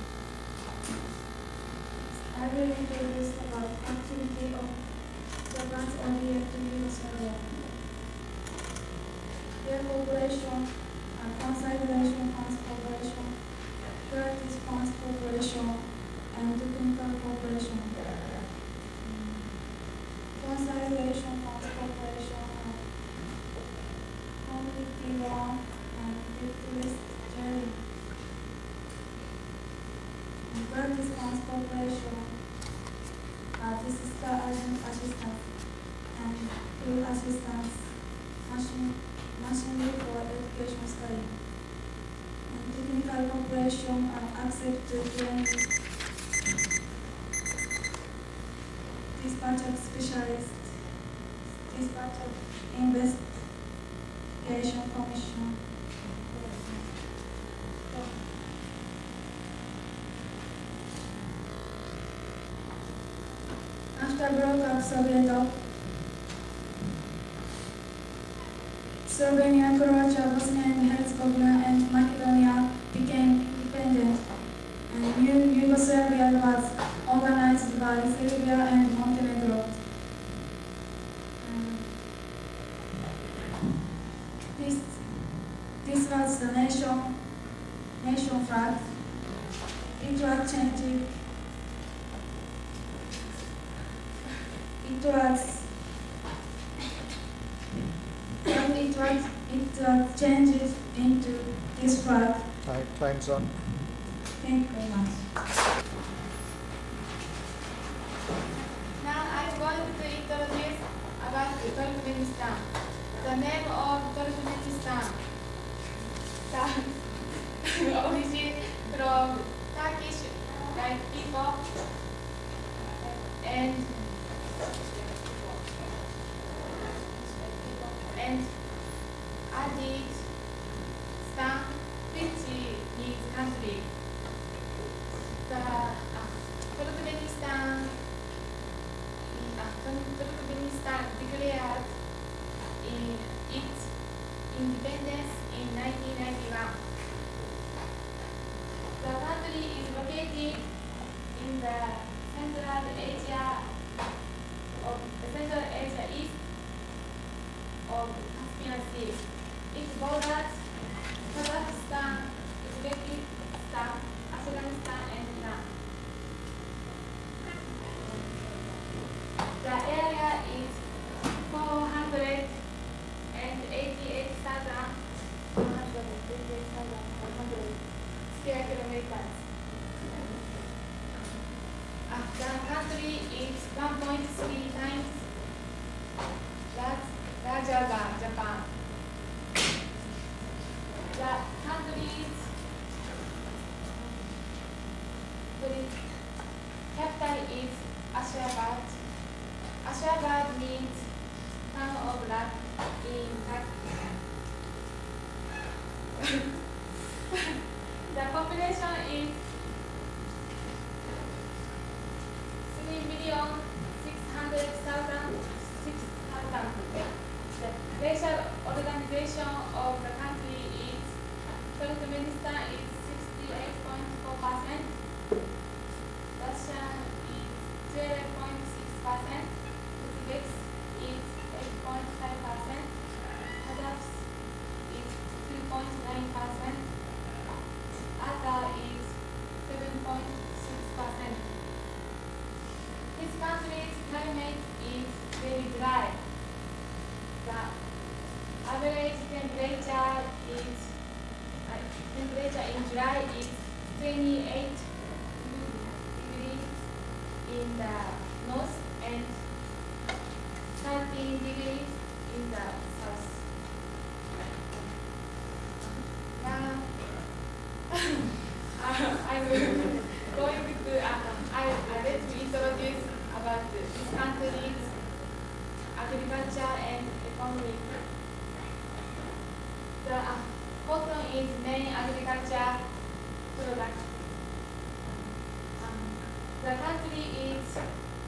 I will introduce about activity of Japan's ODA to Yugoslavia. Their cooperation, consideration funds cooperation, practice funds cooperation, and technical cooperation. Consideration funds cooperation, community law, and tourist sharing. Practice funds cooperation, disaster assistance, and field assistance, machinery for education study, and technical cooperation and access to training, dispatch of specialists, dispatch of investigation commission. After broke up Slovenia, Croatia, Bosnia and Herzegovina, and Macedonia became independent, and new Yugoslavia was organized by Serbia and Montenegro. This was the nation flag. It was changed. It was changed into this flag. Time's up. Thank you very much. Now I'm going to introduce about Turkmenistan. The name of Turkmenistan origin from Turkish people and added stan, which means country. The Turkmenistan declared its independence in 1991. The country is located in the Central Asia east of Caspian Sea. It borders Kazakhstan, Uzbekistan, Afghanistan, and Iran. The area is 488,100 square kilometers. country is 1.3 times larger than Japan. The country's capital is Ashgabat. Ashgabat means town of luck in Turkey. The population is 3,600,000. The racial organization of the country is Turkmenistan is 68.4%. Russia is 0.6%. Uzbek is 8.5%. Kazakh is 2.9%. Atar is 7.6%. This country's climate is very dry. The average temperature in July is 28 degrees in the north and 13 degrees in the south. Now, I'm going to let me introduce about this country's agriculture and economy. The cotton is main agriculture product. The country is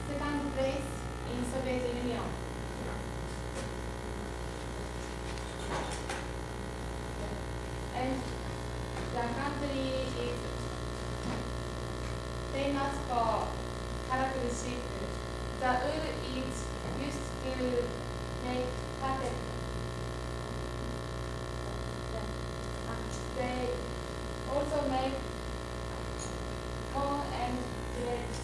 second place in Soviet Union. And the country is famous for colorful sheep. The wool is used to make carpet. They also make corn and grapes.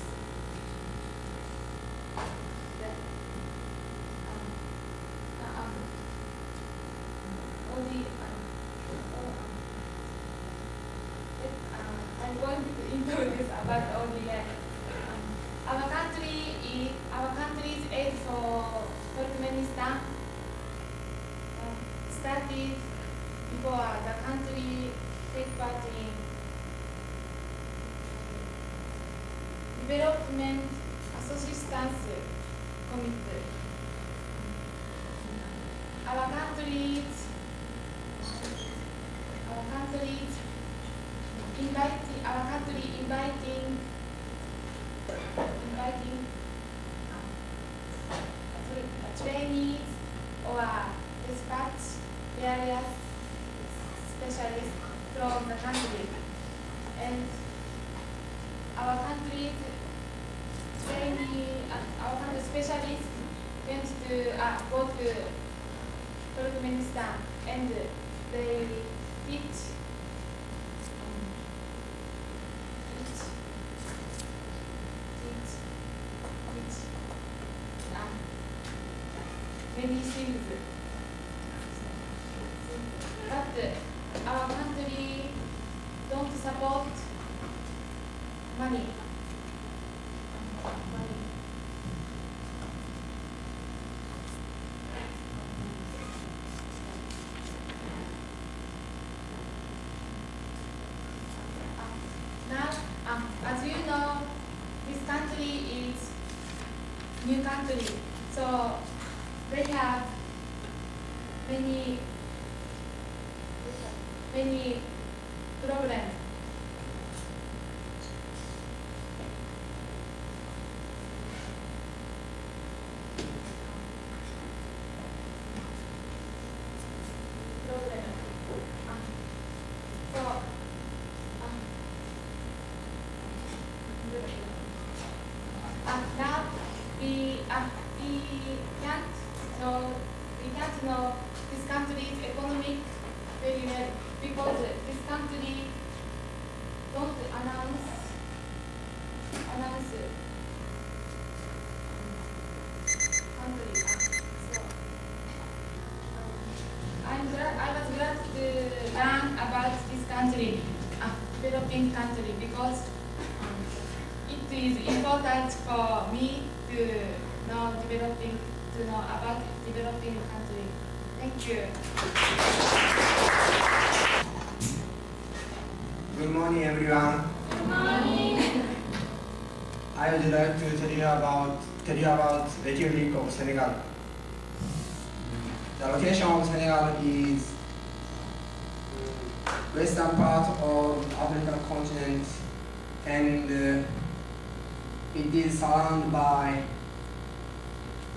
I'm going to introduce about ODA. Our country's aid for Turkmenistan started before the country take part in Development Assistance Committee. Our country inviting trainees or dispatch various specialists from the country, and our country specialists went to go to Turkmenistan, and they teach many things. But our country don't support money. Now, as you know, this country is new country, so they have many problems. Now we can't know this country's economic very well because this country don't announce country. So I was glad to learn about this country, developing country, because it is important for me to know about developing country. Thank you. Good morning, everyone. Good morning. I would like to tell you about Republic of Senegal. The location of Senegal is western part of African continent, and it is surrounded by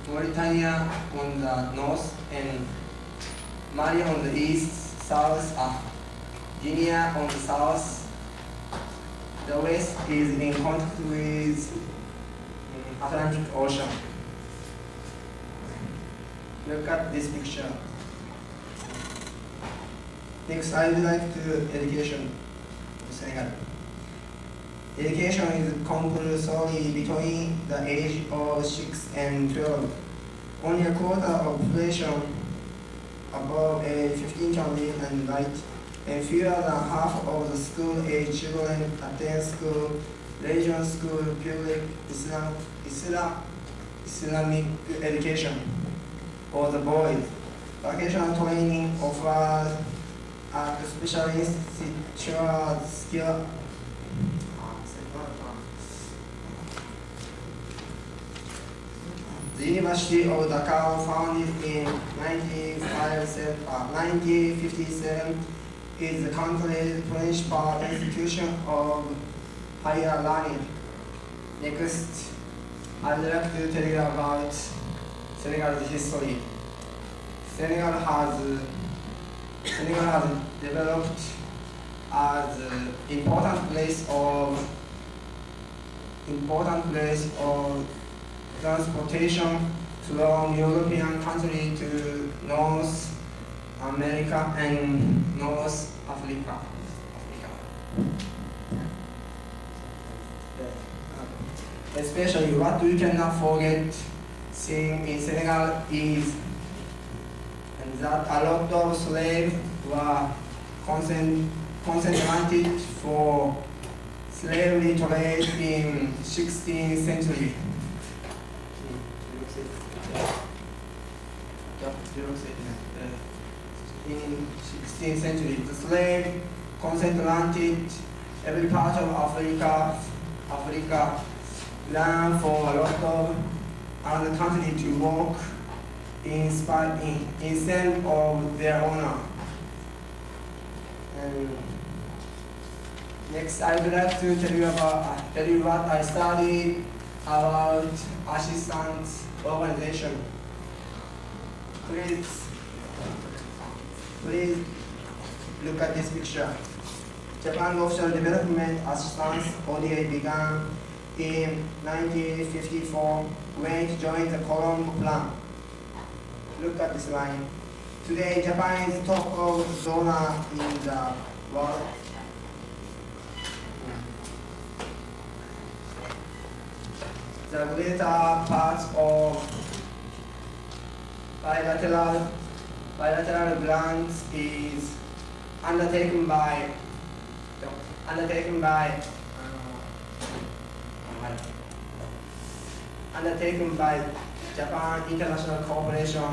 Mauritania on the north and Mali on the east, south, Guinea on the south. The west is in contact with Atlantic Ocean. Look at this picture. Next, I would like to education in Senegal. Education is compulsory between the age of 6 and 12. Only a quarter of population above age 15 can read and write, and fewer than half of the school-age children attend school, religion school, public Islamic education for the boys. Vocational training offered at specialist skill. The University of Dakar, founded in 1957, is the country's principal institution of higher learning. Next, I'd like to tell you about Senegal's history. Senegal has developed as an important place of transportation from European countries to North America and North Africa. Especially what we cannot forget seeing in Senegal is that a lot of slaves were concentrated for slavery trade in 16th century. In 16th century, the slave concentrated every part of Africa ran for a lot of other country to work instead of their owner. And next, I would like to tell you what I studied about assistance organization. Please look at this picture. Japan Offshore Development Assistance (ODA) began in 1954 when it joined the Colombo Plan. Look at this line. Today, Japan is top of donor in the world. The greater part of bilateral grants is undertaken by Japan International Cooperation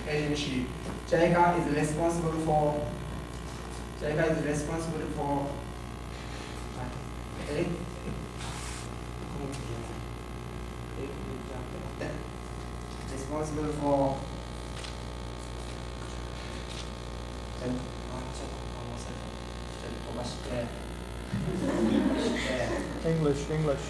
Agency. JICA is responsible for English.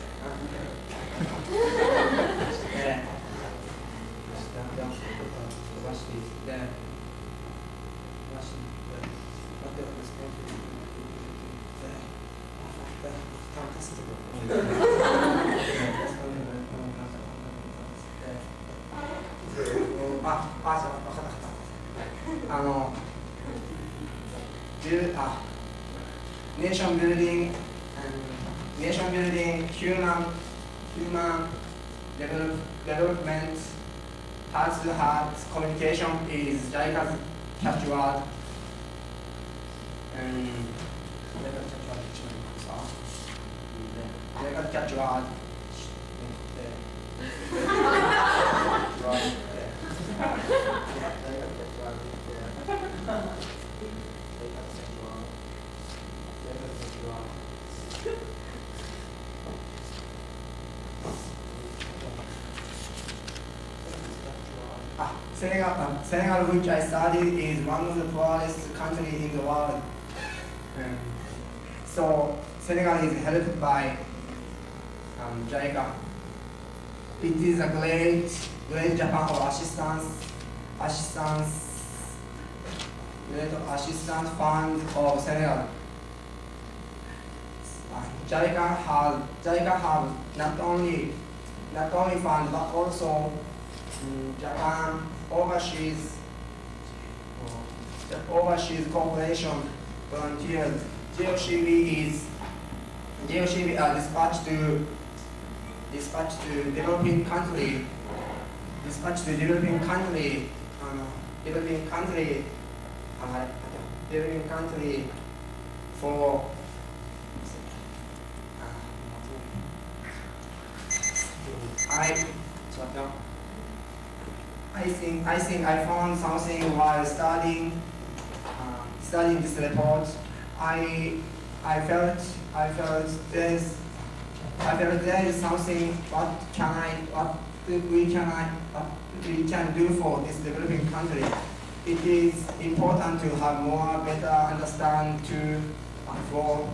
nation building, human development, heart-to-heart communication is JICA's catchword. JICA's that word. Senegal, which I studied, is one of the poorest countries in the world. So Senegal is helped by JICA. It is a great Japan of great assistance fund of Senegal. JICA have not only fund but also Japan overseas cooperation volunteers. JOCB are dispatched to developing country for I think I found something while studying this report. I felt there is something what we can do for this developing country. It is important to have more better understand for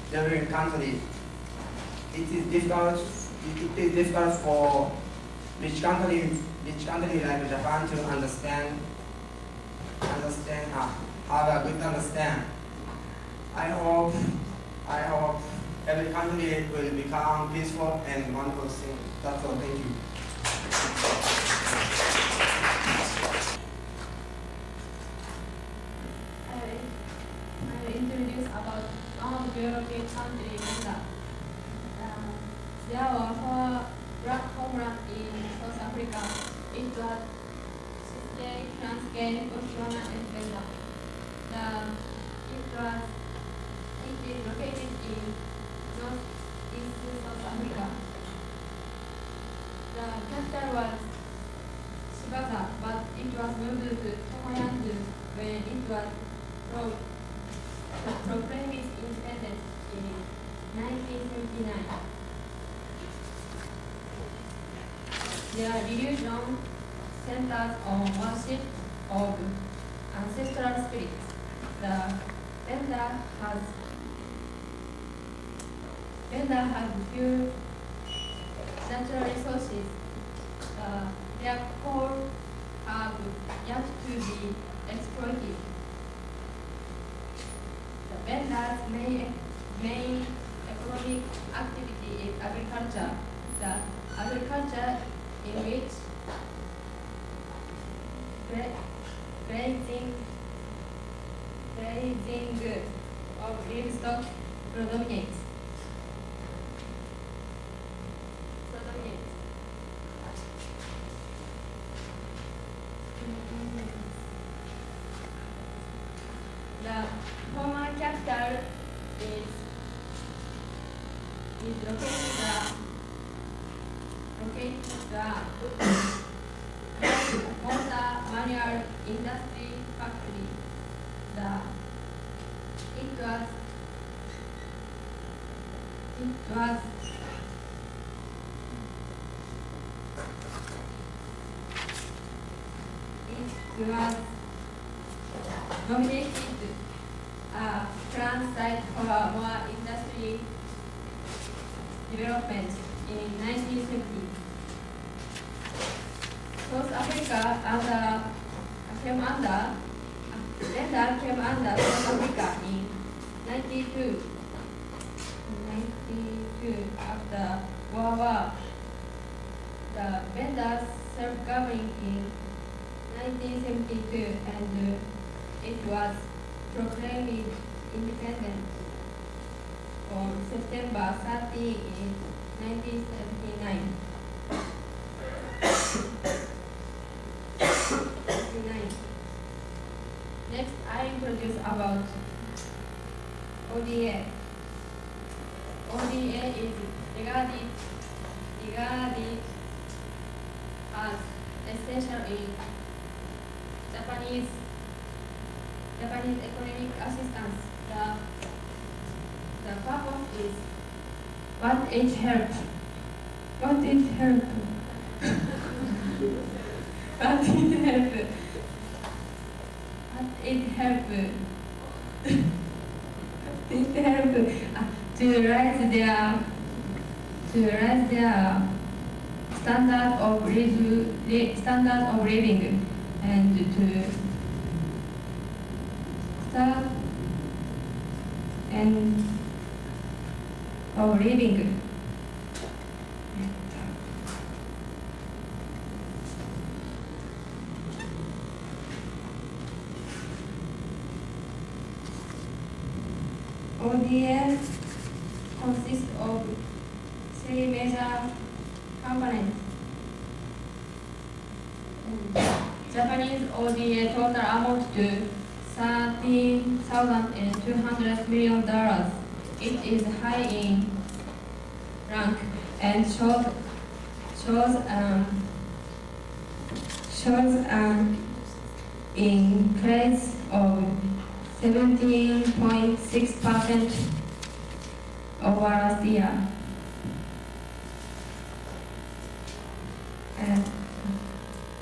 developing country. It is difficult for rich country like Japan to understand, have a good understand. I hope every country will become peaceful and wonderful thing. That's all. Thank you. I will introduce about one of the European countries, Uganda. There were 4 black homeland in South Africa. It was Chile, France, Botswana, and Uganda. It is located in northeast South Africa. The capital was Shibata, but it was moved to Tomoyandu when it was proclaimed its independence in 1979. Their religion centers on worship of ancestral spirits. The Benda has few natural resources. Their coal have yet to be exploited. The Benda's main economic activity is agriculture. The agriculture in which grazing of livestock predominates. The former capital is located the motor manual industry factory. It was nominated a plan site for more industry development in 1970. South Africa came under South Africa in 92. After World War, the Benda self-governing in 1972, and it was proclaimed independent on September 30 in 1979. Next, I introduce about ODA. ODA is regarded as essential in Japanese economic assistance. The purpose is what it help. What it help. What it help. What it help. It help to raise their standard of living and to start and of living. ODA consists of three major components. Japanese ODA total amount to $13,200 million. It is high in rank and shows an increase of 17.6% over last year. And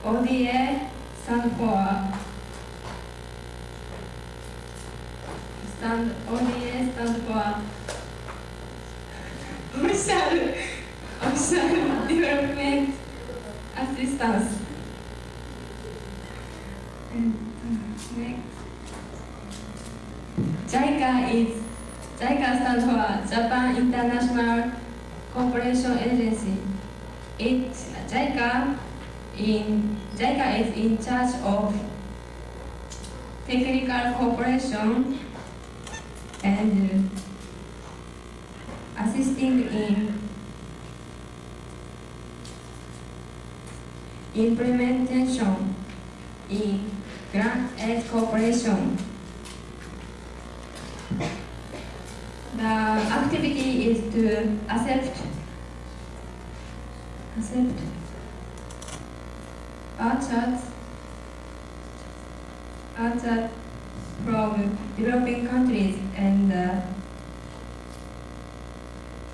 ODA stands for Official Development Assistance. And next, JICA stands for Japan International Cooperation Agency. JICA is in charge of technical cooperation and assisting in implementation in grant aid cooperation. The activity is to accept vouchers from developing countries and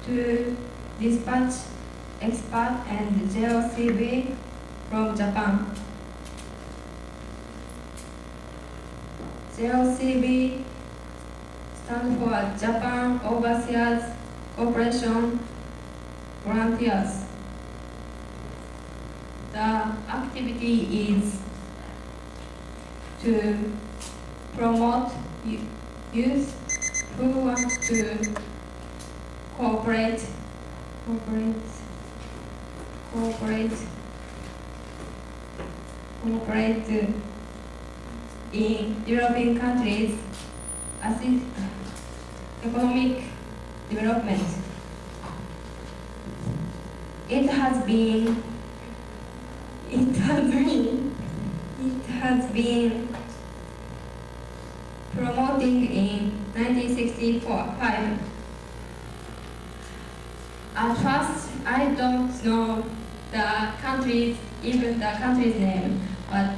to dispatch expert and JOCB from Japan. JOCB stands for Japan Overseas Cooperation Volunteers. The activity is to promote youth who want to cooperate in developing countries, assist economic development. It has been promoting in 1965. At first, I don't know even the country's name, but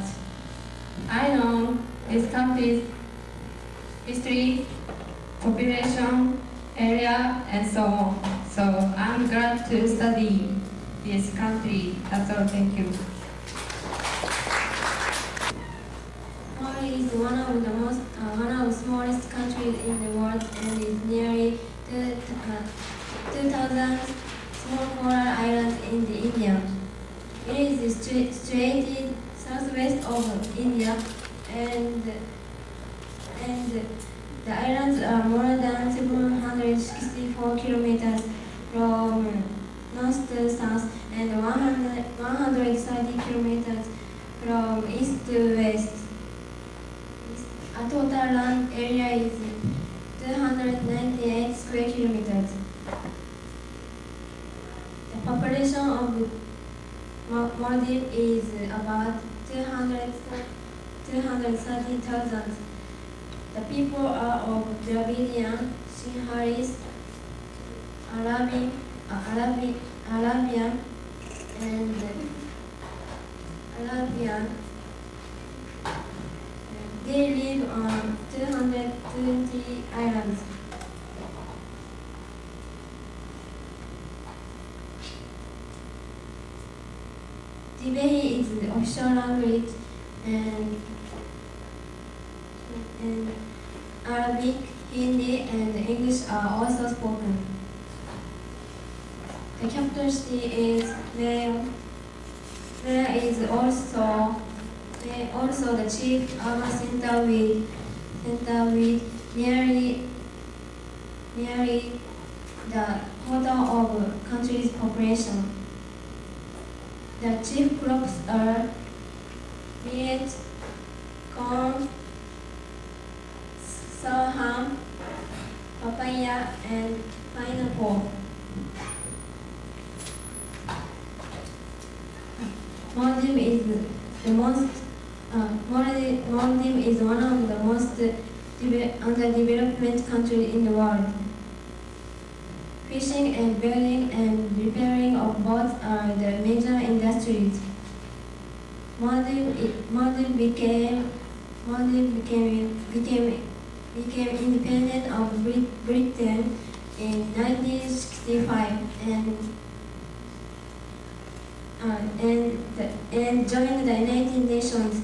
I know this country's history, population, area, and so on. So I'm glad to study this country. That's all. Thank you. Mali is one of the smallest countries in the world and is nearly 2,000 small coral islands in the India. It is situated southwest of India, and the islands are more than 764 kilometers from north to south and 130 kilometers from east to west. A total land area is 298 square kilometers. The population of Maldives is about 230,000. The people are of Dravidian, Sinhalese, Arabian and Arabian. They live on 220 islands. Tibehi is the official language and Arabic, Hindi and English are also spoken. The capital city is Leh. Leh is also the chief urban center with nearly the quarter of country's population. The chief crops are millet, corn, sorghum, papaya, and pineapple. Maldives is one of the most underdeveloped countries in the world. Fishing and building and repairing of boats are the major industries. Maldives became independent of Britain in 1965 and joined the United Nations.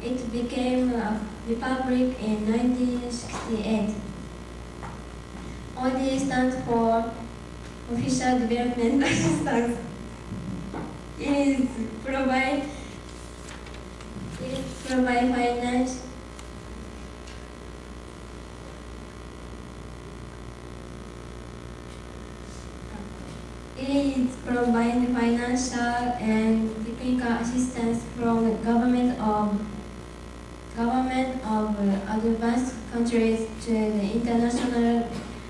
It became a republic in 1968. ODA stands for Official Development Assistance. It provides finance. It provides financial and technical assistance from the government of advanced countries to the International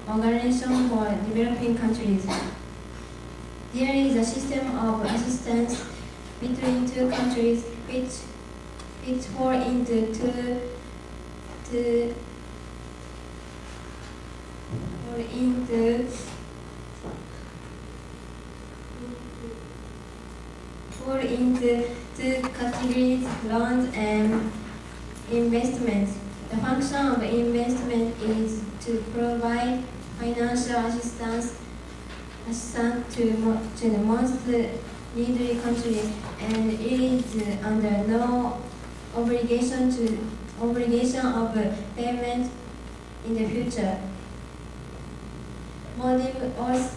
Organization for Developing Countries. There is a system of assistance between two countries which fall into two categories: loans and investments. The function of investment is to provide financial assistance to the most needy countries, and it is under no obligation of payment in the future. Maldives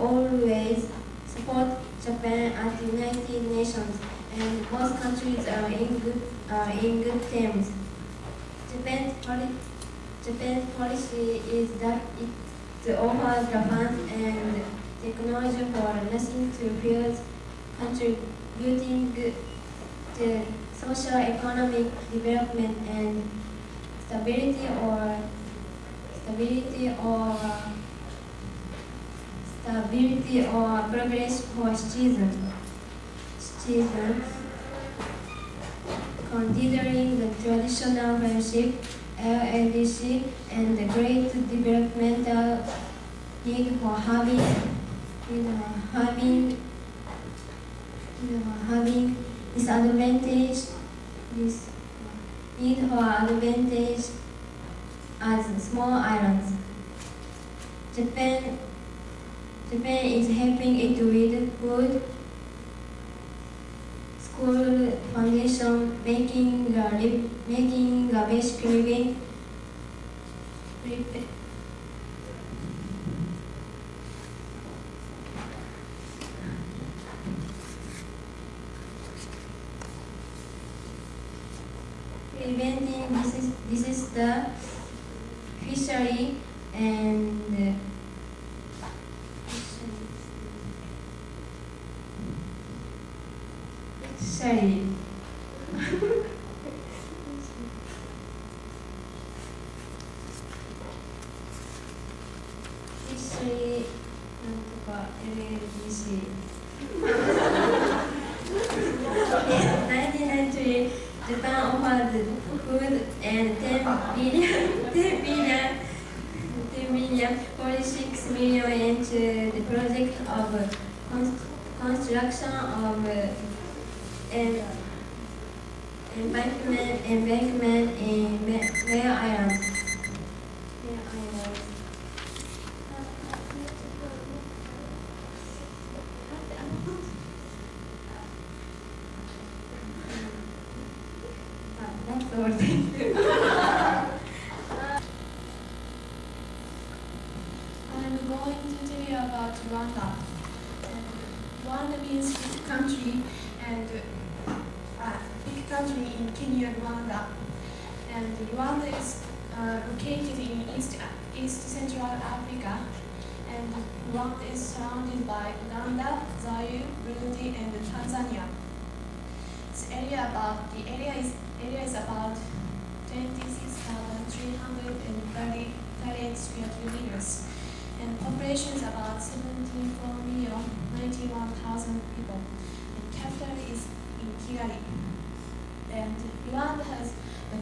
always support Japan at the United Nations, and both countries are in good terms. Japan's policy is that it offers the funds and technology for nothing to build, contributing to social economic development and stability or progress for citizens. Considering the traditional friendship, LLDC, and the great developmental need for having disadvantage as small islands. Japan is helping it with good school foundation, making a basic living, preventing disaster, fishery, and fishery. Fishery なんとか LLDC 1993 Japan offered food and 10 billion India 46 million into the project of construction of embankment in Mare Island. That's all. Thank you. I'm going to tell you about Rwanda. Rwanda means big country, and big country in Kenya, Rwanda. And Rwanda is located in East Central Africa, and Rwanda is surrounded by Uganda, Zaire, Burundi, and Tanzania. The area is about 26,338 square kilometers, and population is about 74,091,000 people. And capital is in Kigali. And Rwanda has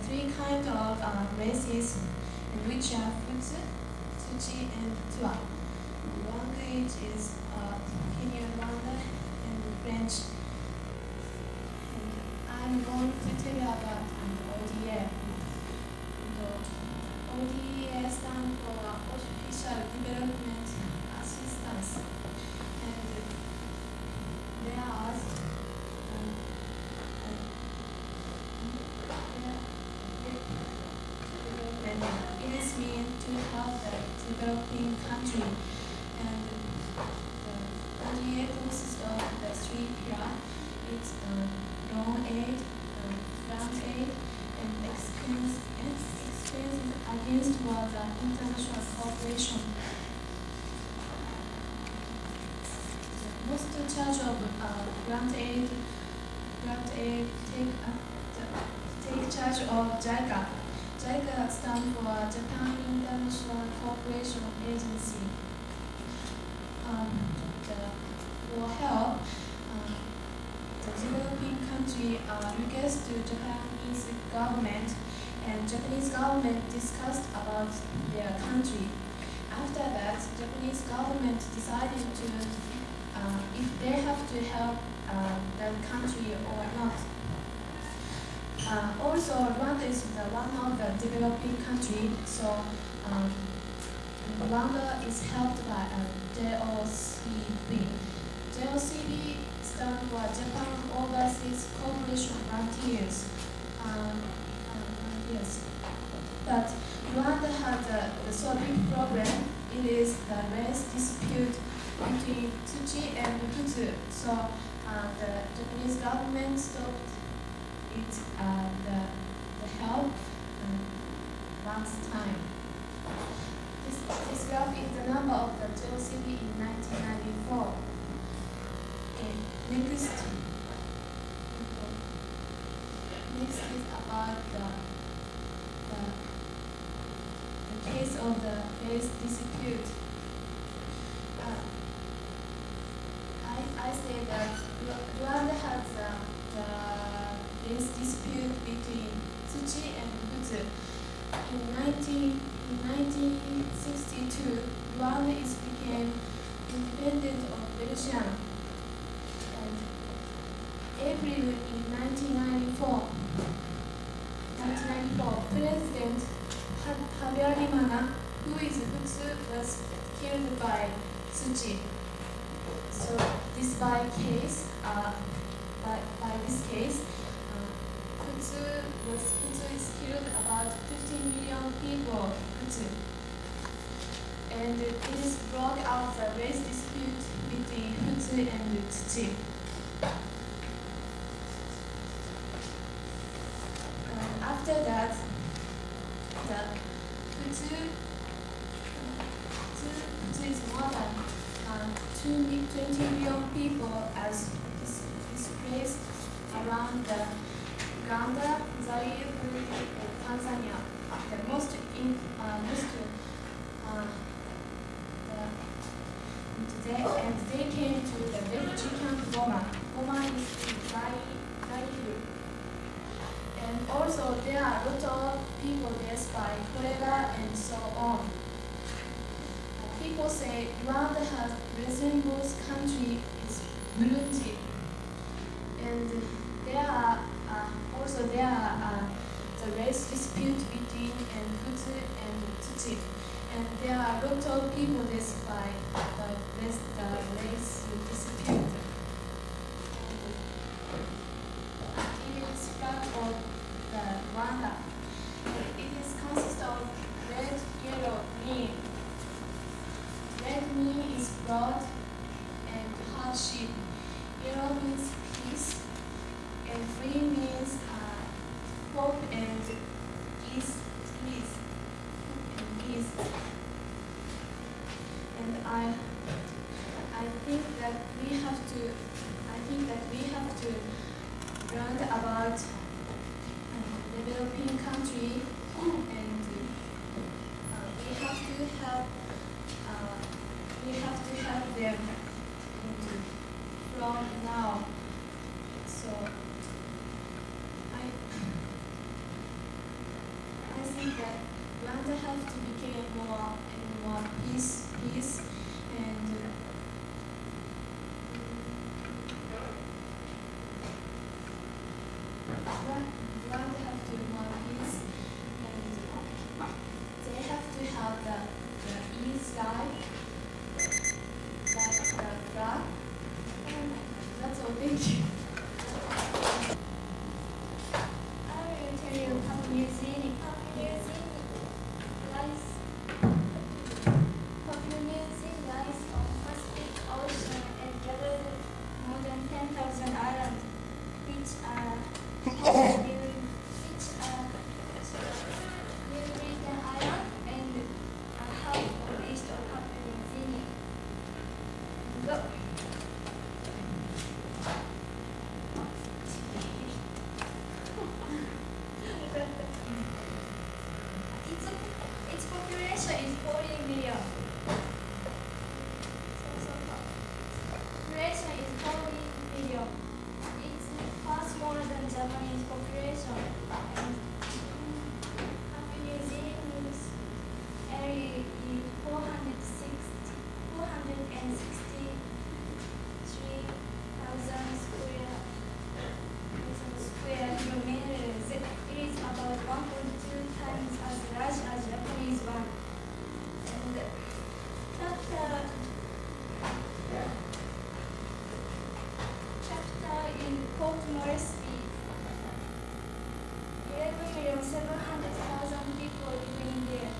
three kinds of races, which are Hutu, Tutsi, and Twa. Language is Kenyan Rwanda and French. I'm going to tell you about ODA. ODA stands for Official Development Assistance, and there are it is meant to help the developing country, and the ODA consists of the three pillars. It's loan aid, grant aid, and expenses against the international cooperation. Most charge of grant aid take charge of JICA. JICA stands for Japan International Cooperation Agency. For help, the developing country request to Japanese government, and Japanese government discussed about their country. After that, Japanese government decided to if they have to help that country or not. Also, Rwanda is one of the developing country, so Rwanda is helped by JOCB. JOCB stands for Japan Overseas Cooperation Frontiers. Yes. But Rwanda has a so big problem. It is the race dispute between Tutsi and Hutu. So the Japanese government stopped it, the help last time. This graph is the number of the JOCB in 1994. Next is about the case of the race dispute. I say that Rwanda has the race dispute between Tutsi and Hutu. In 1962, Rwanda became independent of Belgium. April in 1994, President Habyarimana, who is Hutu, was killed by Tutsi. So this by this case, Hutu is killed about 15 million people. Hutu, and it is brought out the race dispute between Hutu and Tutsi. After that, the Hutu is more than 20 million people as displaced around the Uganda, Zaire, Burundi, and Tanzania. The most and they came to the refugee camp Goma. Goma is in Zaire. And also there are a lot of people dead by cholera and so on. people say Rwanda has resembles country is Burundi, and there are the race dispute between and Hutu and Tutsi, and there are a lot of people despite the race dispute. And it is flag of the Rwanda. It is consists of red, yellow, green. Red means is broad and hardship. Yellow means peace, and green means hope and peace. And I think that we have to learn about developing country, and we have to help them from now. So I think that Rwanda have to become more and more peace, and Rwanda have to more peace, and they have to have the east side, like the flag. That's all. Thank you. I will tell you Papua New Guinea. Papua New Guinea lies on Pacific Ocean and gathers more than 10,000 islands, which are New Britain Island and half of east of Papua New Guinea. Go. Its population is 40 million. Population is 40 million. It's far smaller than Japanese population. And Papua New Guinea's area is 463,000 square kilometers. It is about 1.2 times as large as Japanese one. And chapter in Port Moresby, 11,700,000 people living there.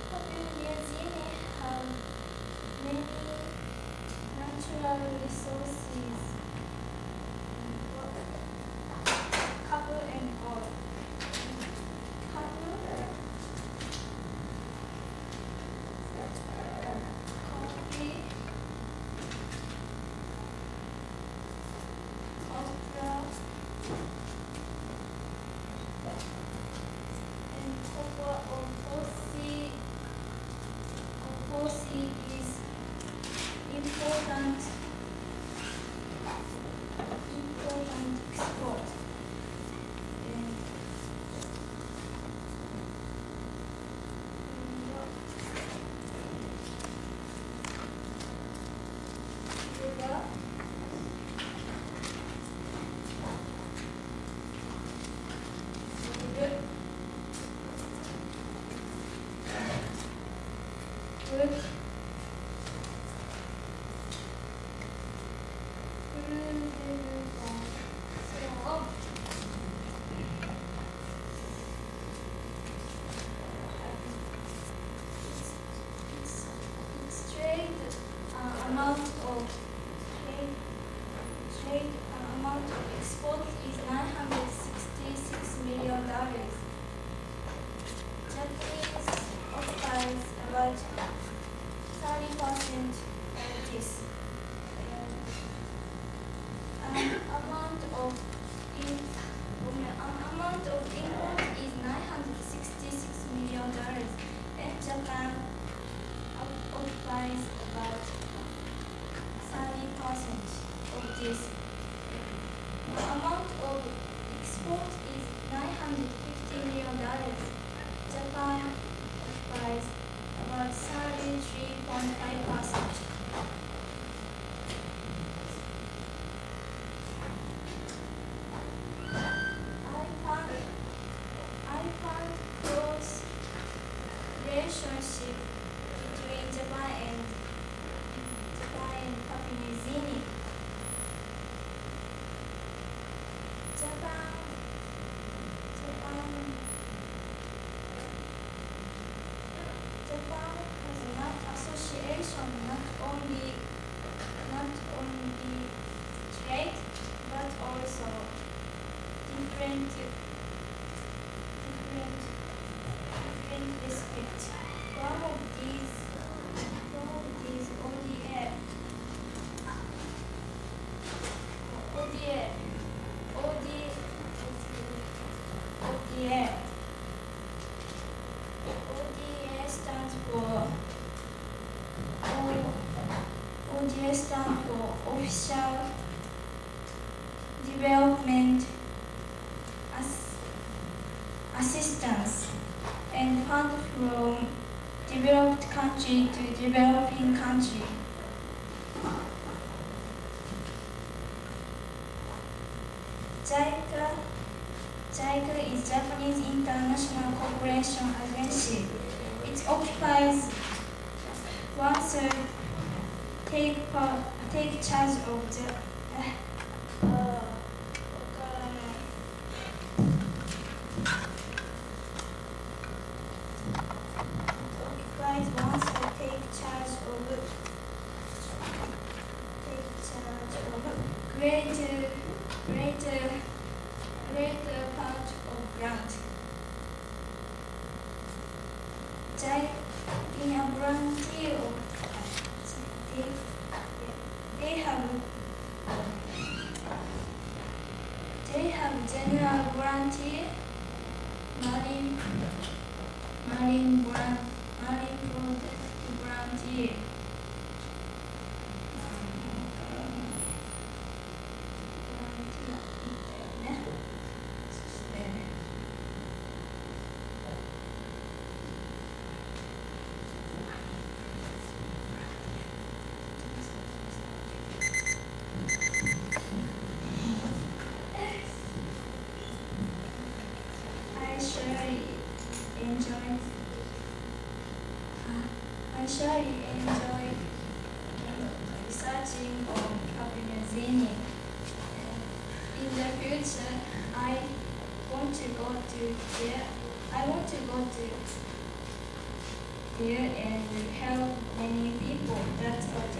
Papua New Guinea have many natural resources, copper and gold. Copper, coffee, districts. One of these ODA stands for Official Development Assistance and fund from developed country to developing country. JICA is Japanese International Cooperation Agency. It occupies 1/3, take charge of the occupies 1/3, take charge of greater part of grant. In a variety of they have general guarantee, marine product guarantee, I surely enjoy researching on Papua New Guinea. In the future, I want to go there and help many people. That's all.